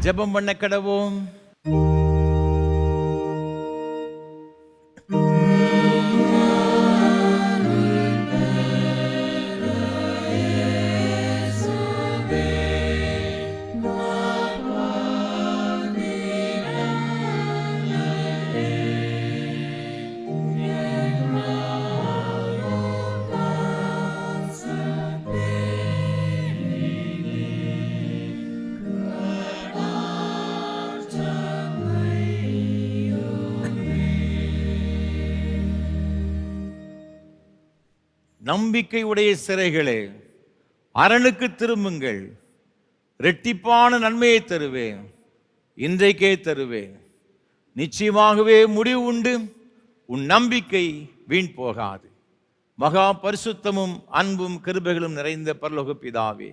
ஜெபம் பண்ண கடவோம். நம்பிக்கை உடைய சிறைகளே, அரணுக்கு திரும்புங்கள். இரட்டிப்பான நன்மையை தருவேன், இன்றைக்கே தருவேன். நிச்சயமாகவே முடிவு உண்டு. உன் நம்பிக்கை வீண் போகாது. மகா பரிசுத்தமும் அன்பும் கிருபைகளும் நிறைந்த பரலோக பிதாவே,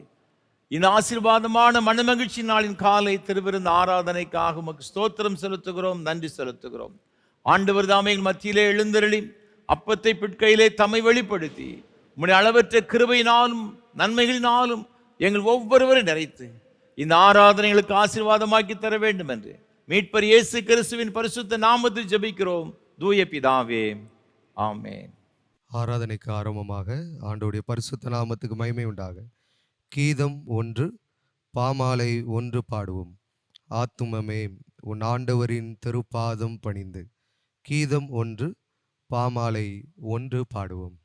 இந்த ஆசீர்வாதமான மனமகிழ்ச்சி நாளின் காலை திருவிருந்த ஆராதனைக்காக உமக்கு ஸ்தோத்திரம் செலுத்துகிறோம், நன்றி செலுத்துகிறோம். ஆண்டவர் தாமே மத்தியிலே எழுந்தருளி அப்பத்தை பிட்கையிலே தம்மை வெளிப்படுத்தி உம்முடைய அளவற்ற கிருபையினாலும் நன்மைகளினாலும் எங்கள் ஒவ்வொருவரும் நிறைத்து இந்த ஆராதனைகளுக்கு ஆசீர்வாதமாக்கி தர வேண்டும் என்று மீட்பர் இயேசு கிறிஸ்துவின் பரிசுத்த நாமத்தில் ஜெபிக்கிறோம் தூய பிதாவே, ஆமென். ஆராதனைக்கு ஆரம்பமாக ஆண்டவருடைய பரிசுத்த நாமத்துக்கு மகிமை உண்டாக கீதம் 1 பாமாலை 1 பாடுவோம். ஆத்துமமே உன் ஆண்டவரின் திருப்பாதம் பணிந்து. கீதம் 1 பாமாலை 1 பாடுவோம்.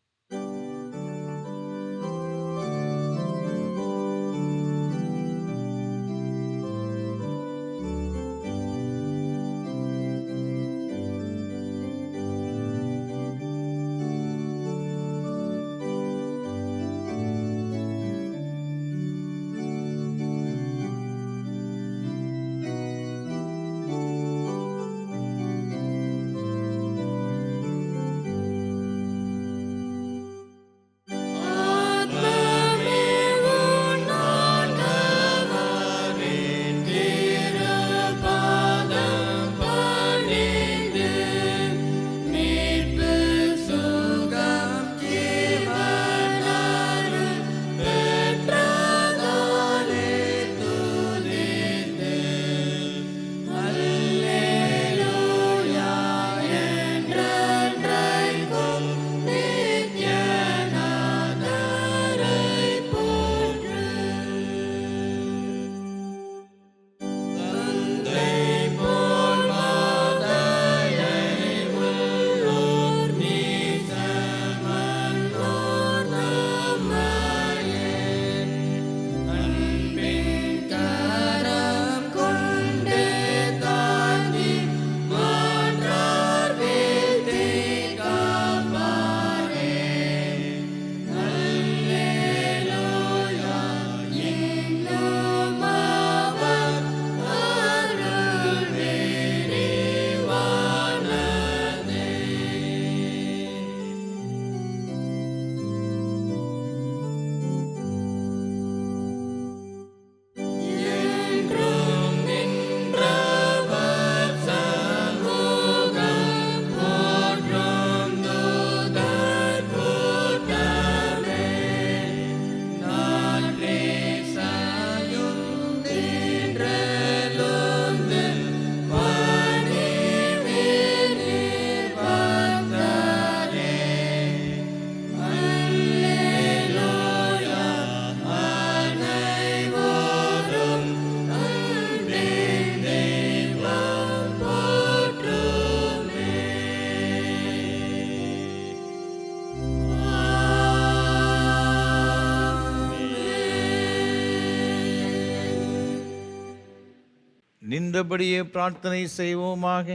நின்றபடியே பிரார்த்தனை செய்வோமாக.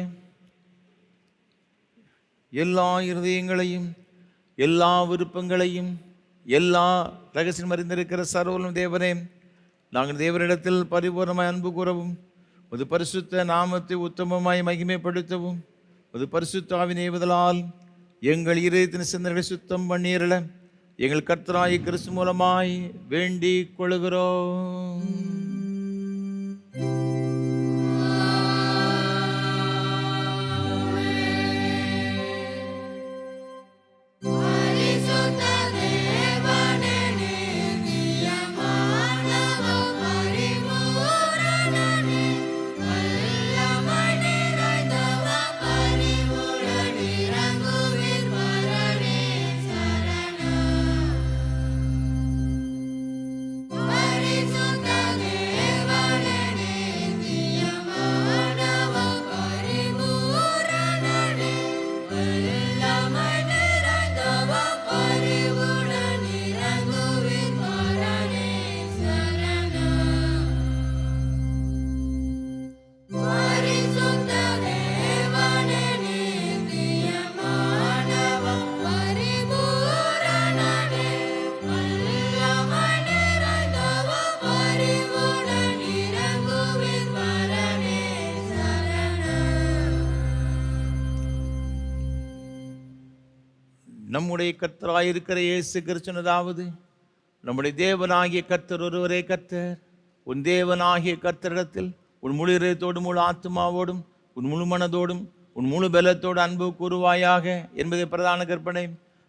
எல்லா இருதயங்களையும் எல்லா விருப்பங்களையும் எல்லா ரகசியம் அறிந்திருக்கிற சர்வலும் தேவனே, நாங்கள் தேவனிடத்தில் பரிபூர்ணமாய் அன்பு கூறவும் ஒரு பரிசுத்த நாமத்தை உத்தமமாய் மகிமைப்படுத்தவும் ஒரு பரிசுத்த ஆவியின் ஏவுதலால் எங்கள் இதயத்தின் சிந்தனைகளை சுத்தம் பண்ணீரல எங்கள் கர்த்தராகிய கிறிஸ்து மூலமாய் வேண்டிக் கொள்கிறோம். நம்முடைய கர்த்தராயிருக்கிற இயேசு கிறிஸ்து சொன்னதாவது, நம்முடைய தேவனாகிய கர்த்தர் ஒருவரே கர்த்தர். உன் தேவனாகிய கர்த்தரிடத்தில் உன் முழு இதயத்தோடும் முழு ஆத்மாவோடும் உன் முழு மனதோடும் உன் முழு பலத்தோடு அன்பு கூறுவாயாக என்பதை பிரதான கற்பனை.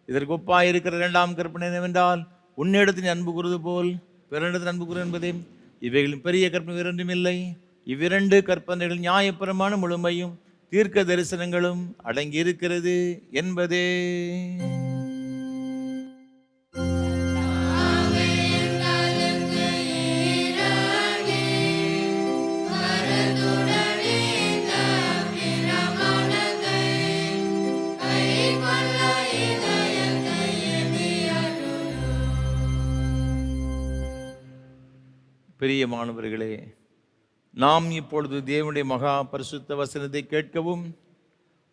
இதற்கு ஒப்பாயிருக்கிற இரண்டாம் கற்பனை என்னவென்றால், உன்னிடத்தில் அன்பு கூறுவது போல் பிறனிடத்தில் அன்பு கூறு என்பதே. இவைகளின் பெரிய கற்பனை இரண்டும் இல்லை. இவ்விரண்டு கற்பனைகள் நியாயப்பிரமான முழுமையும் தீர்க்க தரிசனங்களும் அடங்கி இருக்கிறது என்பதே. பிரியமானவர்களே, நாம் இப்பொழுது தேவனுடைய மகா பரிசுத்த வசனத்தை கேட்கவும்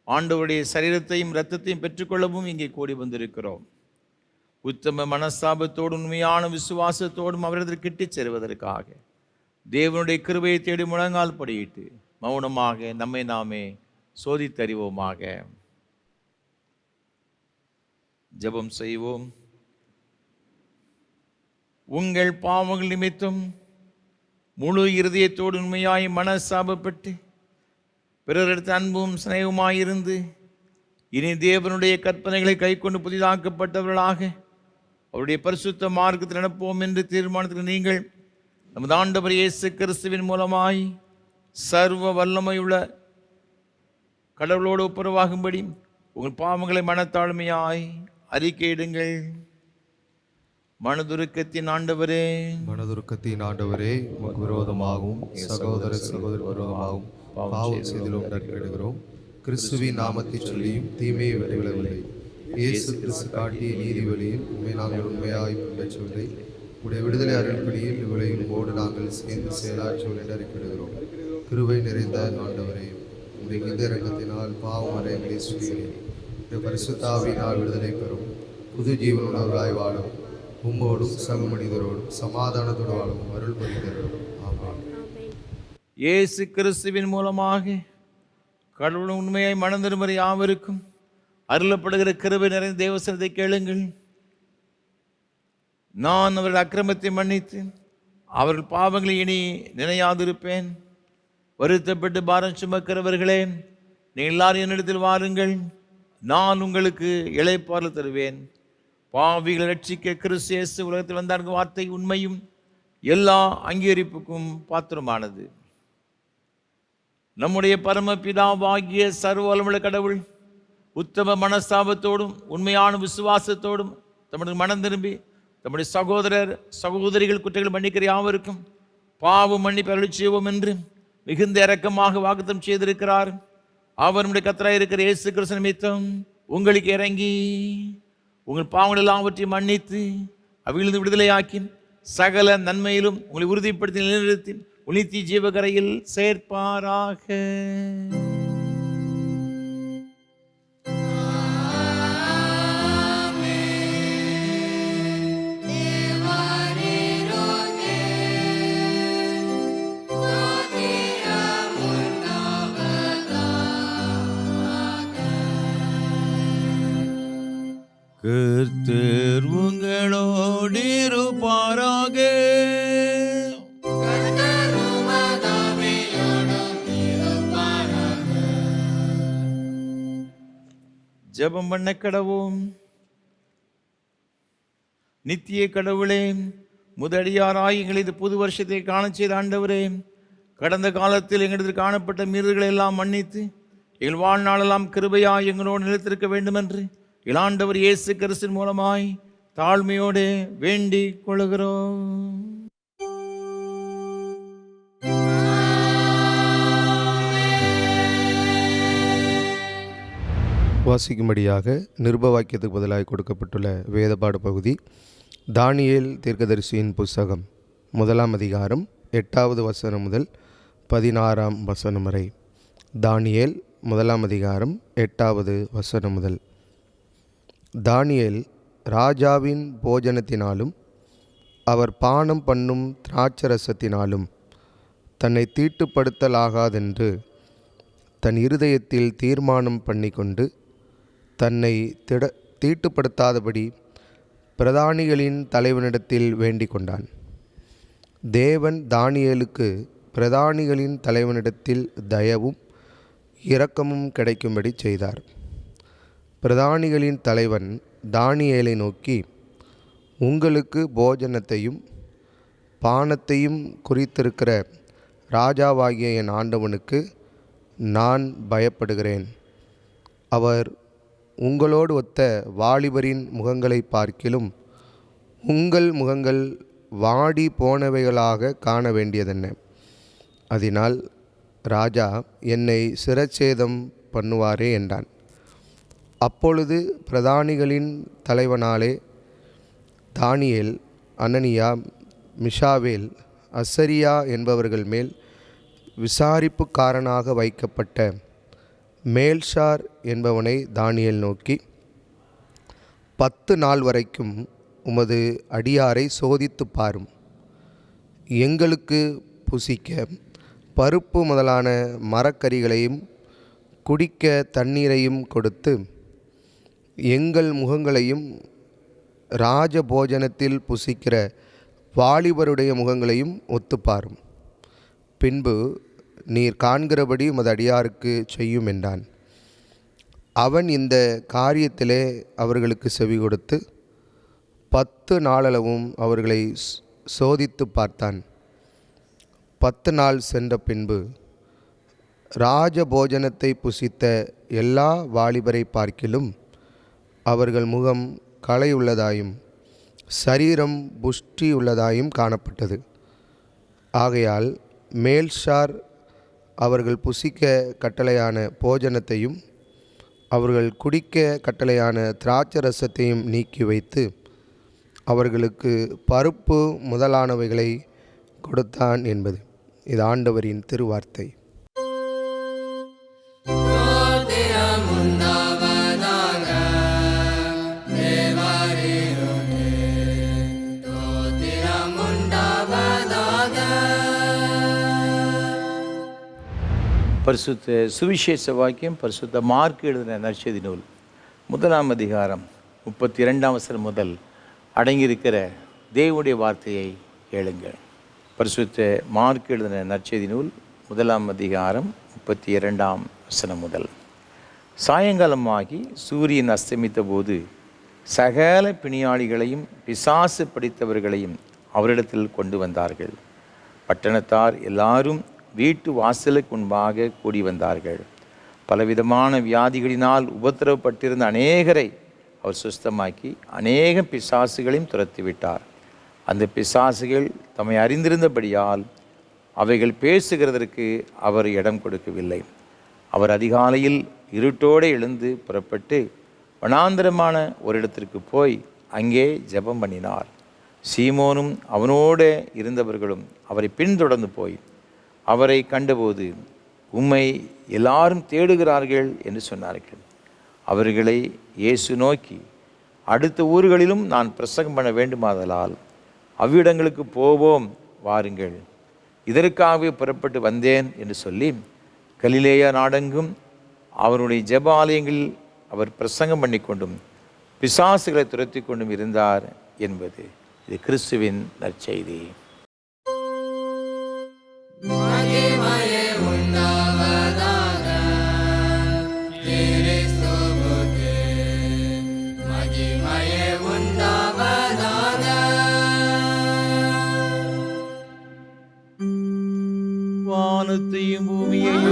ஆண்டவருடைய சரீரத்தையும் இரத்தத்தையும் பெற்றுக்கொள்ளவும் இங்கே கூடி வந்திருக்கிறோம். உத்தம மனஸ்தாபத்தோடும் உண்மையான விசுவாசத்தோடும் அவரிடத்தில் கிட்டிச் செல்வதற்காக தேவனுடைய கிருபையை தேடி முழங்கால் படியிட்டு மௌனமாக நம்மை நாமே சோதித்தறிவோமாக. ஜெபம் செய்வோம். உங்கள் பாவங்கள் நிமித்தம் முழு இருதயத்தோடு உண்மையாய் மனசாபப்பட்டு பிறரிடத்து அன்பும் சிநேகமாயிருந்து இனி தேவனுடைய கற்பனைகளை கைக்கொண்டு புதிதாக்கப்பட்டவர்களாக அவருடைய பரிசுத்த மார்க்கத்தில் நடப்போம் என்று தீர்மானத்தில் நீங்கள் நமது ஆண்டவர் இயேசு கிறிஸ்துவின் மூலமாய் சர்வ வல்லமையுள்ள கடவுளோடு ஒப்புரவாகும்படி உங்கள் பாவங்களை மனத்தாழ்மையாய் அறிக்கையிடுங்கள். மனதுருக்கத்தின் ஆண்டவரே, மனதுருக்கத்தின் ஆண்டவரே, உமக்கு விரோதமாகவும் சகோதர விரோதமாகவும் பாவம் செய்திலும் நற்கிடுகிறோம். கிறிஸ்துவின் நாமத்தை சொல்லியும் தீமையை விட்டு விடவில்லை. இயேசு கிறிஸ்து காட்டிய நீதி வழியில் உண்மை நாங்கள் உண்மையாய் பின்பற்றவில்லை. உடைய விடுதலை அருள்படியில் இவ்வுலகில் ஓடு நாங்கள் சேர்ந்து செயலாற்றுவோம் அறிக்கையிடுகிறோம். கிருபை நிறைந்த ஆண்டவரே, உடைய இந்த இரக்கத்தினால் பாவம் அறைகளை சுற்றிகிறேன். இந்த பரிசுத்தாவினால் விடுதலை பெறும் புது ஜீவனுள்ளவர்களாய் வாழும் உம்மோடும் சக மனிதரோடும் சமாதானத்தோடு வாழும் அருள் புரிந்தரும். ஆமென். இயேசு கிறிஸ்துவின் மூலமாக கடவுள் உண்மையாய் மனம் திரும்புகிற யாவருக்கும் அருளப்படுகிற கிருபை நிறைந்த தேவசனத்தை கேளுங்கள். நான் அவர்கள் அக்கிரமத்தை மன்னித்து அவர்கள் பாவங்களை இனி நினையாதிருப்பேன். வருத்தப்பட்டு பாரம் சுமக்கிறவர்களே, நீங்கள் எல்லாரும் என்னிடத்தில் வாருங்கள், நான் உங்களுக்கு இளைப்பாறுதல் தருவேன். பாவிகளை ரட்சிக்க கிறிஸ்து இயேசு உலகத்தில் வந்தார் வார்த்தை உண்மையும் எல்லா அங்கீகரிப்புக்கும் பாத்திரமானது. நம்முடைய பரமபிதாவாகிய சர்வ வல்லமையுள்ள கடவுள் உத்தம மனஸ்தாபத்தோடும் உண்மையான விசுவாசத்தோடும் தம்முடைய மனம் திரும்பி தம்முடைய சகோதரர் சகோதரிகள் குற்றங்கள் மன்னிக்கிற யாவருக்கும் பாவம் மன்னிப்பு அருள் செய்வோம் என்று மிகுந்த இரக்கமாக வாக்குத்தம் செய்திருக்கிறார். அவர் நம்முடைய கர்த்தராய் இருக்கிற இயேசு கிறிஸ்து நிமித்தம் உங்களுக்கு இறங்கி உங்கள் பாவங்கள் எல்லாவற்றையும் மன்னித்து அவையிலிருந்து விடுதலையாக்கி சகல நன்மையிலும் உங்களை உறுதிப்படுத்தி நிலைநிறுத்தி உனித்தி ஜீவகரையில் சேர்ப்பாராக. கர்த்தர் உங்களோடு இருப்பாராக. ஜெபம் பண்ண கடவோம். நித்திய கடவுளே, முதடியாராய் எங்களை இது புது வருஷத்தை காண செய்த ஆண்டவரே, கடந்த காலத்தில் எங்களிடத்தில் காணப்பட்ட மீறல்களை எல்லாம் மன்னித்து எங்கள் வாழ்நாளெல்லாம் கிருபையாய் எங்களோடு நிலைத்திருக்க வேண்டும் என்று இளாண்டவர் இயேசு கிறிஸ்துவின் மூலமாய் தாழ்மையோடு வேண்டிக் கொள்கிறோம். வாசிக்கும்படியாக நிருப வாக்கியத்துக்கு பதிலாக கொடுக்கப்பட்டுள்ள வேதபாட பகுதி தானியேல் தீர்க்கதரிசியின் புஸ்தகம் 1ஆம் அதிகாரம் 8வது வசனம் முதல் 16ஆம் வசனம் வரை. தானியேல் 1ஆம் அதிகாரம் 8வது வசனம் முதல். தானியேல் ராஜாவின் போஜனத்தினாலும் அவர் பானம் பண்ணும் திராட்சரசத்தினாலும் தன்னை தீட்டுப்படுத்தலாகாதென்று தன் இருதயத்தில் தீர்மானம் பண்ணிக்கொண்டு தன்னை தீட்டுப்படுத்தாதபடி பிரதானிகளின் தலைவனிடத்தில் வேண்டிக் கொண்டான். தேவன் தானியேலுக்கு பிரதானிகளின் தலைவனிடத்தில் தயவும் இரக்கமும் கிடைக்கும்படி செய்தார். பிரதானிகளின் தலைவன் தானியேலை நோக்கி, உங்களுக்கு போஜனத்தையும் பானத்தையும் குறித்திருக்கிற ராஜாவாகிய என் ஆண்டவனுக்கு நான் பயப்படுகிறேன். அவர் உங்களோடு ஒத்த வாலிபரின் முகங்களை பார்க்கிலும் உங்கள் முகங்கள் வாடி போனவைகளாக காண வேண்டியதென்ன? அதனால் ராஜா என்னை சிரச்சேதம் பண்ணுவாரே என்றான். அப்பொழுது பிரதானிகளின் தலைவனாலே தானியேல், அனனியா, மிஷாவேல், அசரியா என்பவர்கள் மேல் விசாரிப்புக்காரனாக வைக்கப்பட்ட மேல்ஷார் என்பவனை தானியேல் நோக்கி, 10 நாள் வரைக்கும் உமது அடியாரை சோதித்து பாரும். எங்களுக்கு புசிக்க பருப்பு முதலான மரக்கறிகளையும் குடிக்க தண்ணீரையும் கொடுத்து எங்கள் முகங்களையும் ராஜபோஜனத்தில் புசிக்கிற வாலிபருடைய முகங்களையும் ஒத்துப்பாரும். பின்பு நீர் காண்கிறபடி உமது அடியாருக்கு செய்யும் என்றான். அவன் இந்த காரியத்திலே அவர்களுக்கு செவி கொடுத்து 10 நாளளவும் அவர்களை சோதித்து பார்த்தான். 10 நாள் சென்ற பின்பு ராஜபோஜனத்தை புசித்த எல்லா வாலிபரை பார்க்கிலும் அவர்கள் முகம் களையுள்ளதாயும் சரீரம் புஷ்டியுள்ளதாயும் காணப்பட்டது. ஆகையால் மேல்ஷார் அவர்கள் புசிக்க கட்டளையான போஜனத்தையும் அவர்கள் குடிக்க கட்டளையான திராட்சரசத்தையும் நீக்கி வைத்து அவர்களுக்கு பருப்பு முதலானவைகளை கொடுத்தான் என்பது. இது ஆண்டவரின் திருவார்த்தை. பரிசுத்த சுவிசேஷ வாக்கியம் பரிசுத்த மார்க் எழுதின நற்செய்தி நூல் 1ஆம் அதிகாரம் 32ஆம் வசனம் முதல் அடங்கியிருக்கிற தேவனுடைய வார்த்தையை கேளுங்கள். பரிசுத்த மார்க் எழுதின நற்செய்தி நூல் 1ஆம் அதிகாரம் 32ஆம் வசனம் முதல். சாயங்காலமாகி சூரியன் அஸ்தமித்த போது சகல பிணியாளிகளையும் பிசாசு பிடித்தவர்களையும் அவரிடத்தில் கொண்டு வந்தார்கள். பட்டணத்தார் எல்லாரும் வீட்டு வாசலுக்கு முன்பாக கூடி வந்தார்கள். பலவிதமான வியாதிகளினால் உபத்திரவப்பட்டிருந்த அநேகரை அவர் சுஸ்தமாக்கி அநேக பிசாசுகளையும் துரத்திவிட்டார். அந்த பிசாசுகள் தம்மை அறிந்திருந்தபடியால் அவைகள் பேசுகிறதற்கு அவர் இடம் கொடுக்கவில்லை. அவர் அதிகாலையில் இருட்டோடு எழுந்து புறப்பட்டு வனாந்தரமான ஒரு இடத்திற்கு போய் அங்கே ஜெபம் பண்ணினார். சீமோனும் அவனோடு இருந்தவர்களும் அவரை பின்தொடர்ந்து போய் அவரை கண்டபோது, உம்மை எல்லாரும் தேடுகிறார்கள் என்று சொன்னார்கள். அவர்களை இயேசு நோக்கி, அடுத்த ஊர்களிலும் நான் பிரசங்கம் பண்ண வேண்டுமாதலால் அவ்விடங்களுக்கு போவோம், வாருங்கள், இதற்காகவே புறப்பட்டு வந்தேன் என்று சொல்லி கலிலேயா நாடெங்கும் அவருடைய ஜெப ஆலயங்களில் அவர் பிரசங்கம் பண்ணி கொண்டும் பிசாசுகளை துரத்தி கொண்டும் இருந்தார் என்பது. இது கிறிஸ்துவின் நற்செய்தி. வானத்தையும் பூமியையும்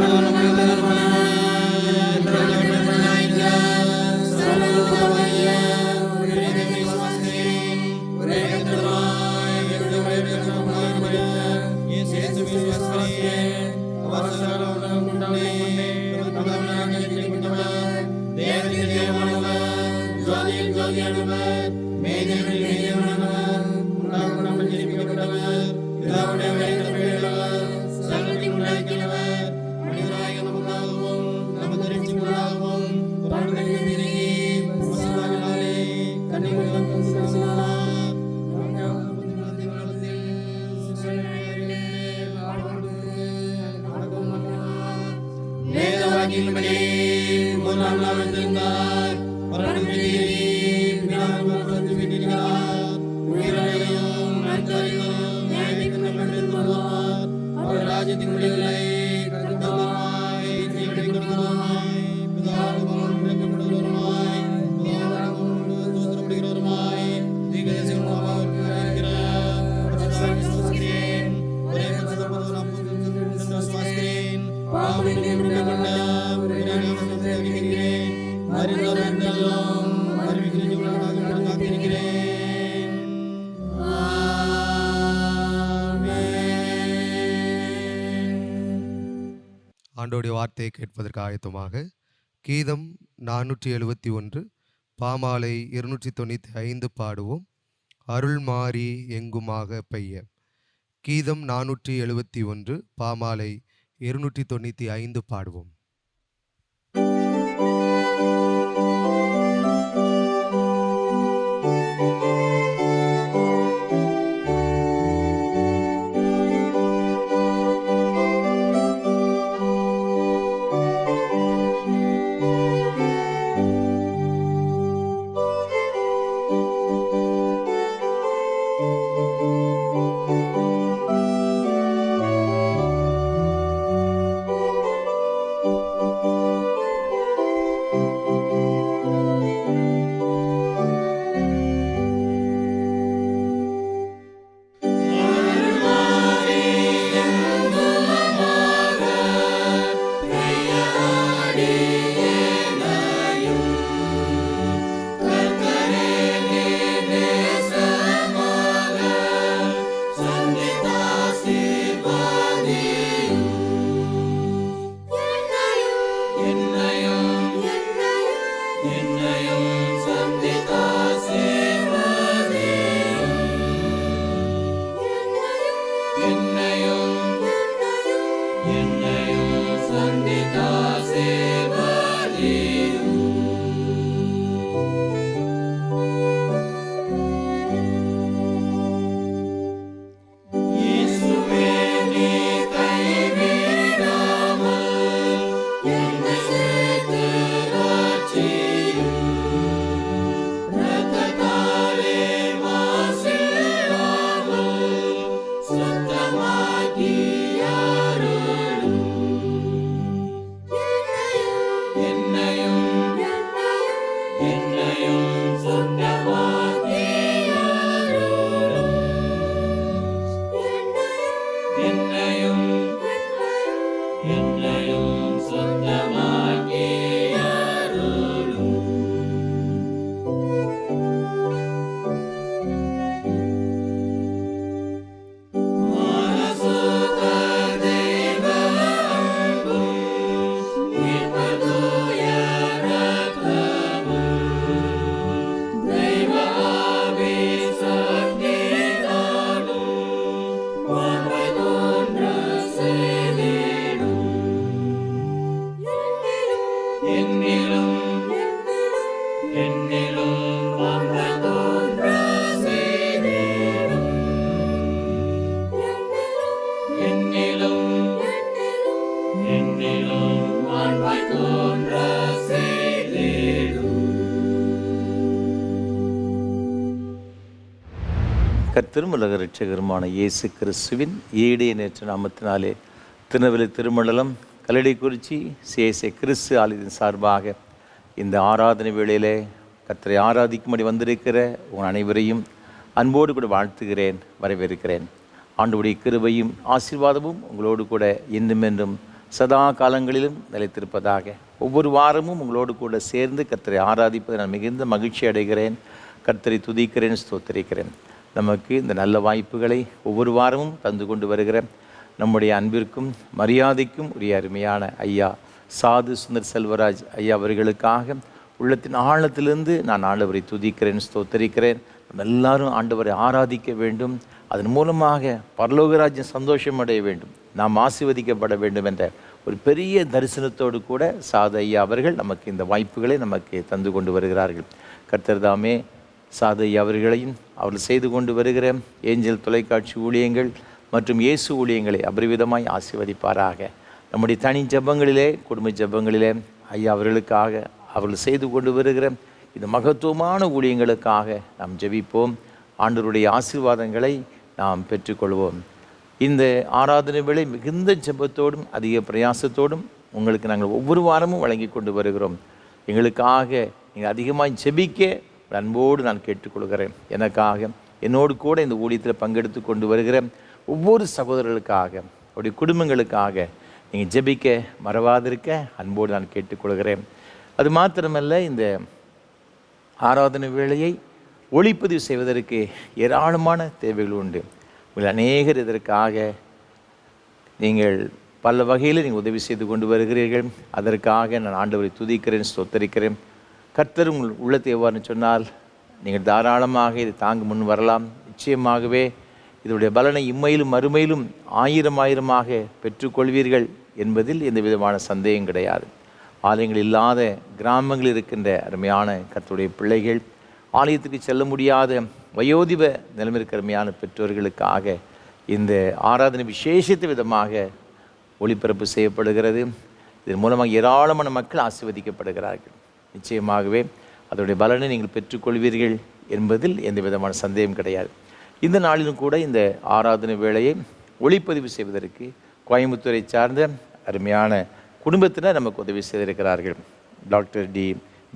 மூன்றாம் நாள் ஆண்டோடைய வார்த்தையை கேட்பதற்கு ஆயத்தமாக கீதம் 471 பாமாலை 295 பாடுவோம். அருள் மாறி எங்குமாக பெய்ய. கீதம் 471 பாமாலை 295 பாடுவோம். திருமலக இரட்சகருமான இயேசு கிறிஸ்துவின் ஈடே நேற்று நாமத்தினாலே திருநெல்வேலி திருமண்டலம் கல்லடைக்குறிச்சி சிஎஸ்ஐ கிறிஸ்து ஆலயத்தின் சார்பாக இந்த ஆராதனை வேளையிலே கர்த்தரை ஆராதிக்கும்படி வந்திருக்கிற உங்கள் அனைவரையும் அன்போடு கூட வாழ்த்துகிறேன், வரவேற்கிறேன். ஆண்டவருடைய கிருபையும் ஆசீர்வாதமும் உங்களோடு கூட இன்னும் என்றும் சதா காலங்களிலும் நிலைத்திருப்பதாக. ஒவ்வொரு வாரமும் உங்களோடு கூட சேர்ந்து கர்த்தரை ஆராதிப்பதை நான் மிகுந்த மகிழ்ச்சி அடைகிறேன். கர்த்தரை துதிக்கிறேன், ஸ்தோத்திரிக்கிறேன். நமக்கு இந்த நல்ல வாய்ப்புகளை ஒவ்வொரு வாரமும் தந்து கொண்டு வருகிற நம்முடைய அன்பிற்கும் மரியாதைக்கும் உரிய அருமையான ஐயா சாது சுந்தர் செல்வராஜ் ஐயா அவர்களுக்காக உள்ளத்தின் ஆழத்திலிருந்து நான் ஆண்டவரை துதிக்கிறேன், ஸ்தோத்தரிக்கிறேன். நம்ம எல்லாரும் ஆண்டவரை ஆராதிக்க வேண்டும், அதன் மூலமாக பரலோகராஜ்யம் சந்தோஷம் அடைய வேண்டும், நாம் ஆசீர்வதிக்கப்பட வேண்டும் என்ற ஒரு பெரிய தரிசனத்தோடு கூட சாது ஐயா அவர்கள் நமக்கு இந்த வாய்ப்புகளை நமக்கு தந்து கொண்டு வருகிறார்கள். கர்த்தர் தாமே சாது ஐயா அவர்களையும் அவர்கள் செய்து கொண்டு வருகிற ஏஞ்சல் தொலைக்காட்சி ஊழியங்கள் மற்றும் இயேசு ஊழியங்களை அபரிவிதமாய் ஆசீர்வதிப்பாராக. நம்முடைய தனி ஜெபங்களிலே, குடும்ப ஜெபங்களிலே ஐயா அவர்களுக்காக அவர்கள் செய்து கொண்டு வருகிற இந்த மகத்துவமான ஊழியங்களுக்காக நாம் ஜெபிப்போம். ஆண்டவருடைய ஆசீர்வாதங்களை நாம் பெற்றுக்கொள்வோம். இந்த ஆராதனை வேளை மிகுந்த ஜெபத்தோடும் அதிக பிரயாசத்தோடும் உங்களுக்கு நாங்கள் ஒவ்வொரு வாரமும் வழங்கி கொண்டு வருகிறோம். எங்களுக்காக நீங்கள் அதிகமாக ஜெபிக்க அன்போடு நான் கேட்டுக்கொள்கிறேன். எனக்காக என்னோடு கூட இந்த ஊழியத்தில் பங்கெடுத்து கொண்டு வருகிற ஒவ்வொரு சகோதரர்களுக்காக அவருடைய குடும்பங்களுக்காக நீங்கள் ஜெபிக்க மறவாதிருக்க அன்போடு நான் கேட்டுக்கொள்கிறேன். அது மாத்திரமல்ல, இந்த ஆராதனை வேளையை ஒளிப்பதிவு செய்வதற்கு ஏராளமான தேவைகள் உண்டு. உங்கள் அநேகர் இதற்காக நீங்கள் பல வகையில் நீங்கள் உதவி செய்து கொண்டு வருகிறீர்கள். அதற்காக நான் ஆண்டவரை துதிக்கிறேன், ஸ்தோத்தரிக்கிறேன். கர்த்தர் உங்கள் உள்ளத்தை எவ்வாறுன்னு சொன்னால் நீங்கள் தாராளமாக இதை தாங்க முன் வரலாம். நிச்சயமாகவே இதனுடைய பலனை இம்மையிலும் மறுமையிலும் ஆயிரமாக பெற்றுக்கொள்வீர்கள் என்பதில் எந்த விதமான சந்தேகம் கிடையாது. ஆலயங்கள் இல்லாத கிராமங்களில் இருக்கின்ற அருமையான கர்த்தருடைய பிள்ளைகள், ஆலயத்துக்கு செல்ல முடியாத வயோதிப நிலைமைக்கு அருமையான பெற்றோர்களுக்காக இந்த ஆராதனை விசேஷித்த விதமாக ஒளிபரப்பு செய்யப்படுகிறது. இதன் மூலமாக ஏராளமான மக்கள் ஆசீர்வதிக்கப்படுகிறார்கள். நிச்சயமாகவே அதனுடைய பலனை நீங்கள் பெற்றுக்கொள்வீர்கள் என்பதில் எந்த விதமான சந்தேகம் கிடையாது. இந்த நாளிலும் கூட இந்த ஆராதனை வேளையை ஒளிப்பதிவு செய்வதற்கு கோயம்புத்தூரை சார்ந்த அருமையான குடும்பத்தினர் நமக்கு உதவி செய்திருக்கிறார்கள். டாக்டர் டி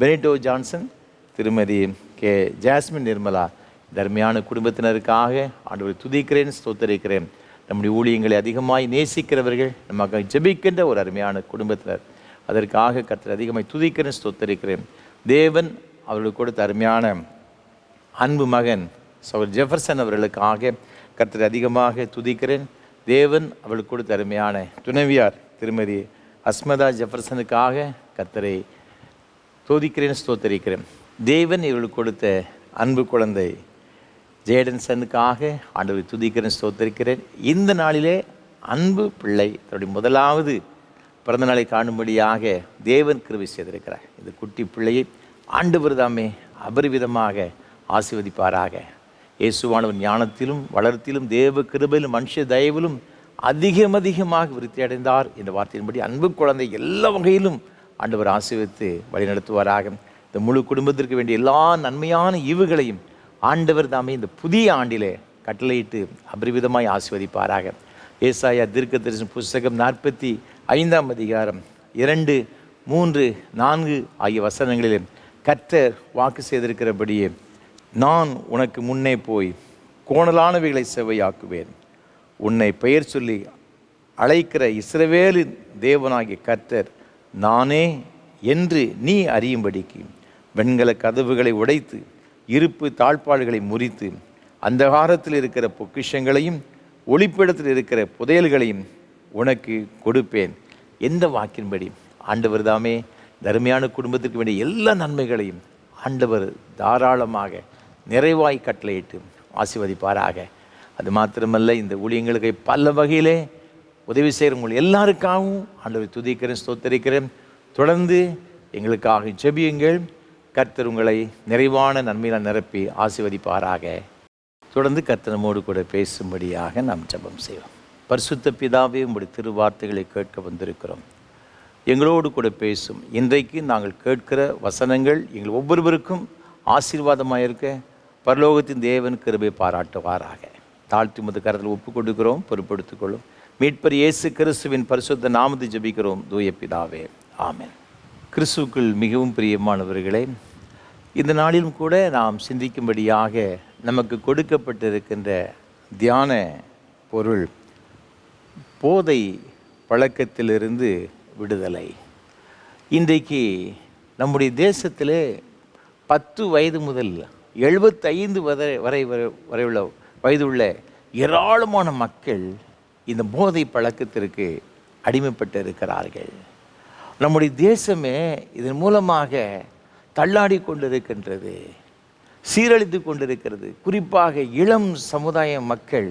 பெனிட்டோ ஜான்சன், திருமதி கே ஜாஸ்மின் நிர்மலா, இந்த அருமையான குடும்பத்தினருக்காக ஆண்டவரை துதிக்கிறேன், ஸ்தோத்தரிக்கிறேன். நம்முடைய ஊழியங்களை அதிகமாய் நேசிக்கிறவர்கள், நமக்கு ஜெபிக்கின்ற ஒரு அருமையான குடும்பத்தினர். அதற்காக கர்த்தர் அதிகமாய் துதிக்கிறேன், ஸ்தோத்தரிக்கிறேன். தேவன் அவர்களுக்கு கொடுத்த அருமையான அன்பு மகன் சகோதரர் ஜெஃபர்சன் அவர்களுக்காக கர்த்தர் அதிகமாக துதிக்கிறேன். தேவன் அவர்களுக்கு கொடுத்த அருமையான துணைவியார் திருமதி அஸ்மதா ஜெஃபர்சனுக்காக கர்த்தரை துதிக்கிறேன், ஸ்தோத்தரிக்கிறேன். தேவன் இவர்களுக்கு கொடுத்த அன்பு குழந்தை ஜேடன்சனுக்காக ஆண்டவரை துதிக்கிறேன், ஸ்தோத்தரிக்கிறேன். இந்த நாளிலே அன்பு பிள்ளை தன்னுடைய முதலாவது பிறந்த நாளை காணும்படியாக தேவன் கிருபை செய்திருக்கிறார். இந்த குட்டி பிள்ளையை ஆண்டவர் தாமே அபரிவிதமாக ஆசீர்வதிப்பாராக. இயேசுவானவர் ஞானத்திலும் வளர்த்திலும் தேவ கிருபையிலும் மனுஷ தயவிலும் அதிகமாக விருத்தி அடைந்தார் என்ற வார்த்தையின்படி அன்பு குழந்தை எல்லா வகையிலும் ஆண்டவர் ஆசீர்வதித்து வழிநடத்துவாராக. இந்த முழு குடும்பத்திற்கு வேண்டிய எல்லா நன்மையான ஈவுகளையும் ஆண்டவர் தாமே இந்த புதிய ஆண்டிலே கட்டளையிட்டு அபரிவிதமாய் ஆசீர்வதிப்பாராக. ஏசாயா தீர்க்கதரிசன புஸ்தகம் 45 அதிகாரம் 2, 3, 4 ஆகிய வசனங்களிலே கர்த்தர் வாக்கு செய்திருக்கிறபடியே, நான் உனக்கு முன்னே போய் கோணலானவைகளை செவ்வையாக்குவேன். உன்னை பெயர் சொல்லி அழைக்கிற இஸ்ரவேலின் தேவனாகிய கர்த்தர் நானே என்று நீ அறியும்படிக்கு வெண்கல கதவுகளை உடைத்து இருப்பு தாழ்பாடுகளை முறித்து அந்தகாரத்தில் இருக்கிற பொக்கிஷங்களையும் ஒளிப்பிடத்தில் இருக்கிற புதையல்களையும் உனக்கு கொடுப்பேன். எந்த வாக்கின்படி ஆண்டவர் தாமே தர்மையான குடும்பத்திற்கு வேண்டிய எல்லா நன்மைகளையும் ஆண்டவர் தாராளமாக நிறைவாய் கட்டளையிட்டு ஆசீர்வதிப்பாராக. அது மாத்திரமல்ல, இந்த ஊழியங்களுக்கு பல வகையிலே உதவி செய்கிறவங்க எல்லாருக்காகவும் ஆண்டவரை துதிக்கிறேன், ஸ்தோத்தரிக்கிறேன். தொடர்ந்து எங்களுக்காக ஜெபியுங்கள். கர்த்தர் உங்களை நிறைவான நன்மையால் நிரப்பி ஆசீர்வதிப்பாராக. தொடர்ந்து கர்த்தர் நம்மோடு கூட பேசும்படியாக நாம் ஜெபம் செய்வோம். பரிசுத்த பிதாவே, உங்களுடைய திருவார்த்தைகளை கேட்க வந்திருக்கிறோம். எங்களோடு கூட பேசும். இன்றைக்கு நாங்கள் கேட்கிற வசனங்கள் எங்கள் ஒவ்வொருவருக்கும் ஆசீர்வாதமாக இருக்க பரலோகத்தின் தேவன் கிருபை பாராட்டுவாராக. தாழ்த்தி முது கரத்தில் ஒப்பு கொடுக்கிறோம், பொறுப்படுத்திக் மீட்பர் இயேசு கிறிஸ்துவின் பரிசுத்த நாமத்தை ஜெபிக்கிறோம் தூய பிதாவே, ஆமென். கிறிஸ்துவுக்குள் மிகவும் பிரியமானவர்களே, இந்த நாளிலும் கூட நாம் சிந்திக்கும்படியாக நமக்கு கொடுக்கப்பட்டிருக்கின்ற தியான பொருள் போதை பழக்கத்திலிருந்து விடுதலை. இன்றைக்கு நம்முடைய தேசத்திலே 10 வயது முதல் 75 வரை உள்ள வயதுள்ள ஏராளமான மக்கள் இந்த போதை பழக்கத்திற்கு அடிமைப்பட்டு இருக்கிறார்கள். நம்முடைய தேசமே இதன் மூலமாக தள்ளாடி கொண்டிருக்கின்றது, சீரழித்து கொண்டிருக்கிறது. குறிப்பாக இளம் சமுதாய மக்கள்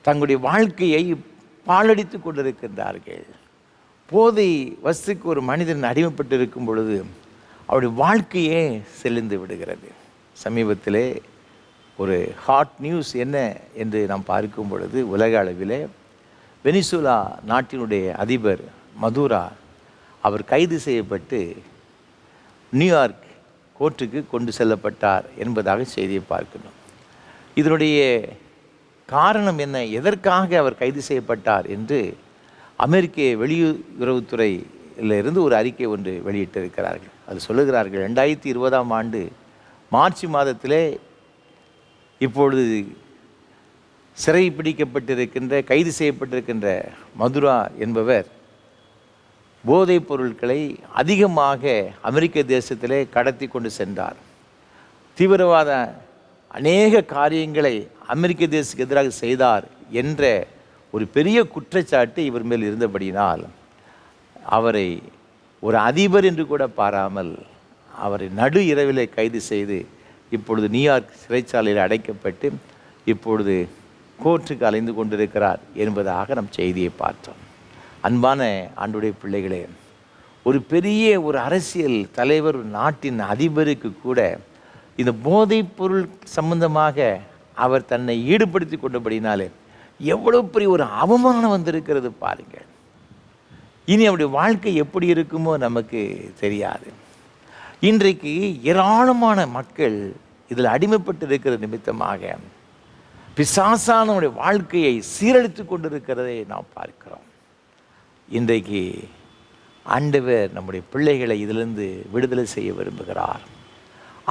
தங்களுடைய வாழ்க்கையை பாழடித்து கொண்டிருக்கின்றார்கள். போதை வஸ்துக்கு ஒரு மனிதன் அடிமைப்பட்டு இருக்கும் பொழுது அவருடைய வாழ்க்கையே செழிந்து விடுகிறது. சமீபத்திலே ஒரு ஹாட் நியூஸ் என்ன என்று நாம் பார்க்கும் பொழுது, உலக அளவில் வெனிசுலா நாட்டினுடைய அதிபர் மதுரா அவர் கைது செய்யப்பட்டு நியூயார்க் கோர்ட்டுக்கு கொண்டு செல்லப்பட்டார் என்பதாக செய்தியை பார்க்கணும். இதனுடைய காரணம் என்ன, எதற்காக அவர் கைது செய்யப்பட்டார் என்று அமெரிக்க வெளியுறவுத்துறையிலிருந்து ஒரு அறிக்கை ஒன்று வெளியிட்டிருக்கிறார்கள். அது சொல்லுகிறார்கள், 2020ஆம் ஆண்டு மார்ச் மாதத்திலே இப்பொழுது சிறை பிடிக்கப்பட்டிருக்கின்ற கைது செய்யப்பட்டிருக்கின்ற மதுரா என்பவர் போதைப் பொருட்களை அதிகமாக அமெரிக்க தேசத்திலே கடத்தி கொண்டு சென்றார். தீவிரவாத அநேக காரியங்களை அமெரிக்க தேசத்துக்கு எதிராக செய்தார் என்ற ஒரு பெரிய குற்றச்சாட்டு இவர் மேல் இருந்தபடியினால் அவரை ஒரு அதிபர் என்று கூட பாராமல் அவரை நடு இரவிலே கைது செய்து இப்பொழுது நியூயார்க் சிறைச்சாலையில் அடைக்கப்பட்டு இப்பொழுது கோர்ட்டுக்கு அலைந்து கொண்டிருக்கிறார் என்பதாக நம் செய்தியை பார்த்தோம். அன்பான ஆண்டவருடைய பிள்ளைகளே, ஒரு பெரிய ஒரு அரசியல் தலைவர், நாட்டின் அதிபருக்கு கூட இந்த போதைப் பொருள் சம்பந்தமாக அவர் தன்னை ஈடுபடுத்தி கொண்டபடினாலே எவ்வளோ பெரிய ஒரு அவமானம் வந்திருக்கிறது பாருங்கள். இனி அவருடைய வாழ்க்கை எப்படி இருக்குமோ நமக்கு தெரியாது. இன்றைக்கு ஏராளமான மக்கள் இதில் அடிமைப்பட்டு இருக்கிற நிமித்தமாக பிசாசானவருடைய வாழ்க்கையை சீரழித்து கொண்டிருக்கிறதை நாம் பார்க்கிறோம். இன்றைக்கு ஆண்டவர் நம்முடைய பிள்ளைகளை இதிலிருந்து விடுதலை செய்ய விரும்புகிறார்.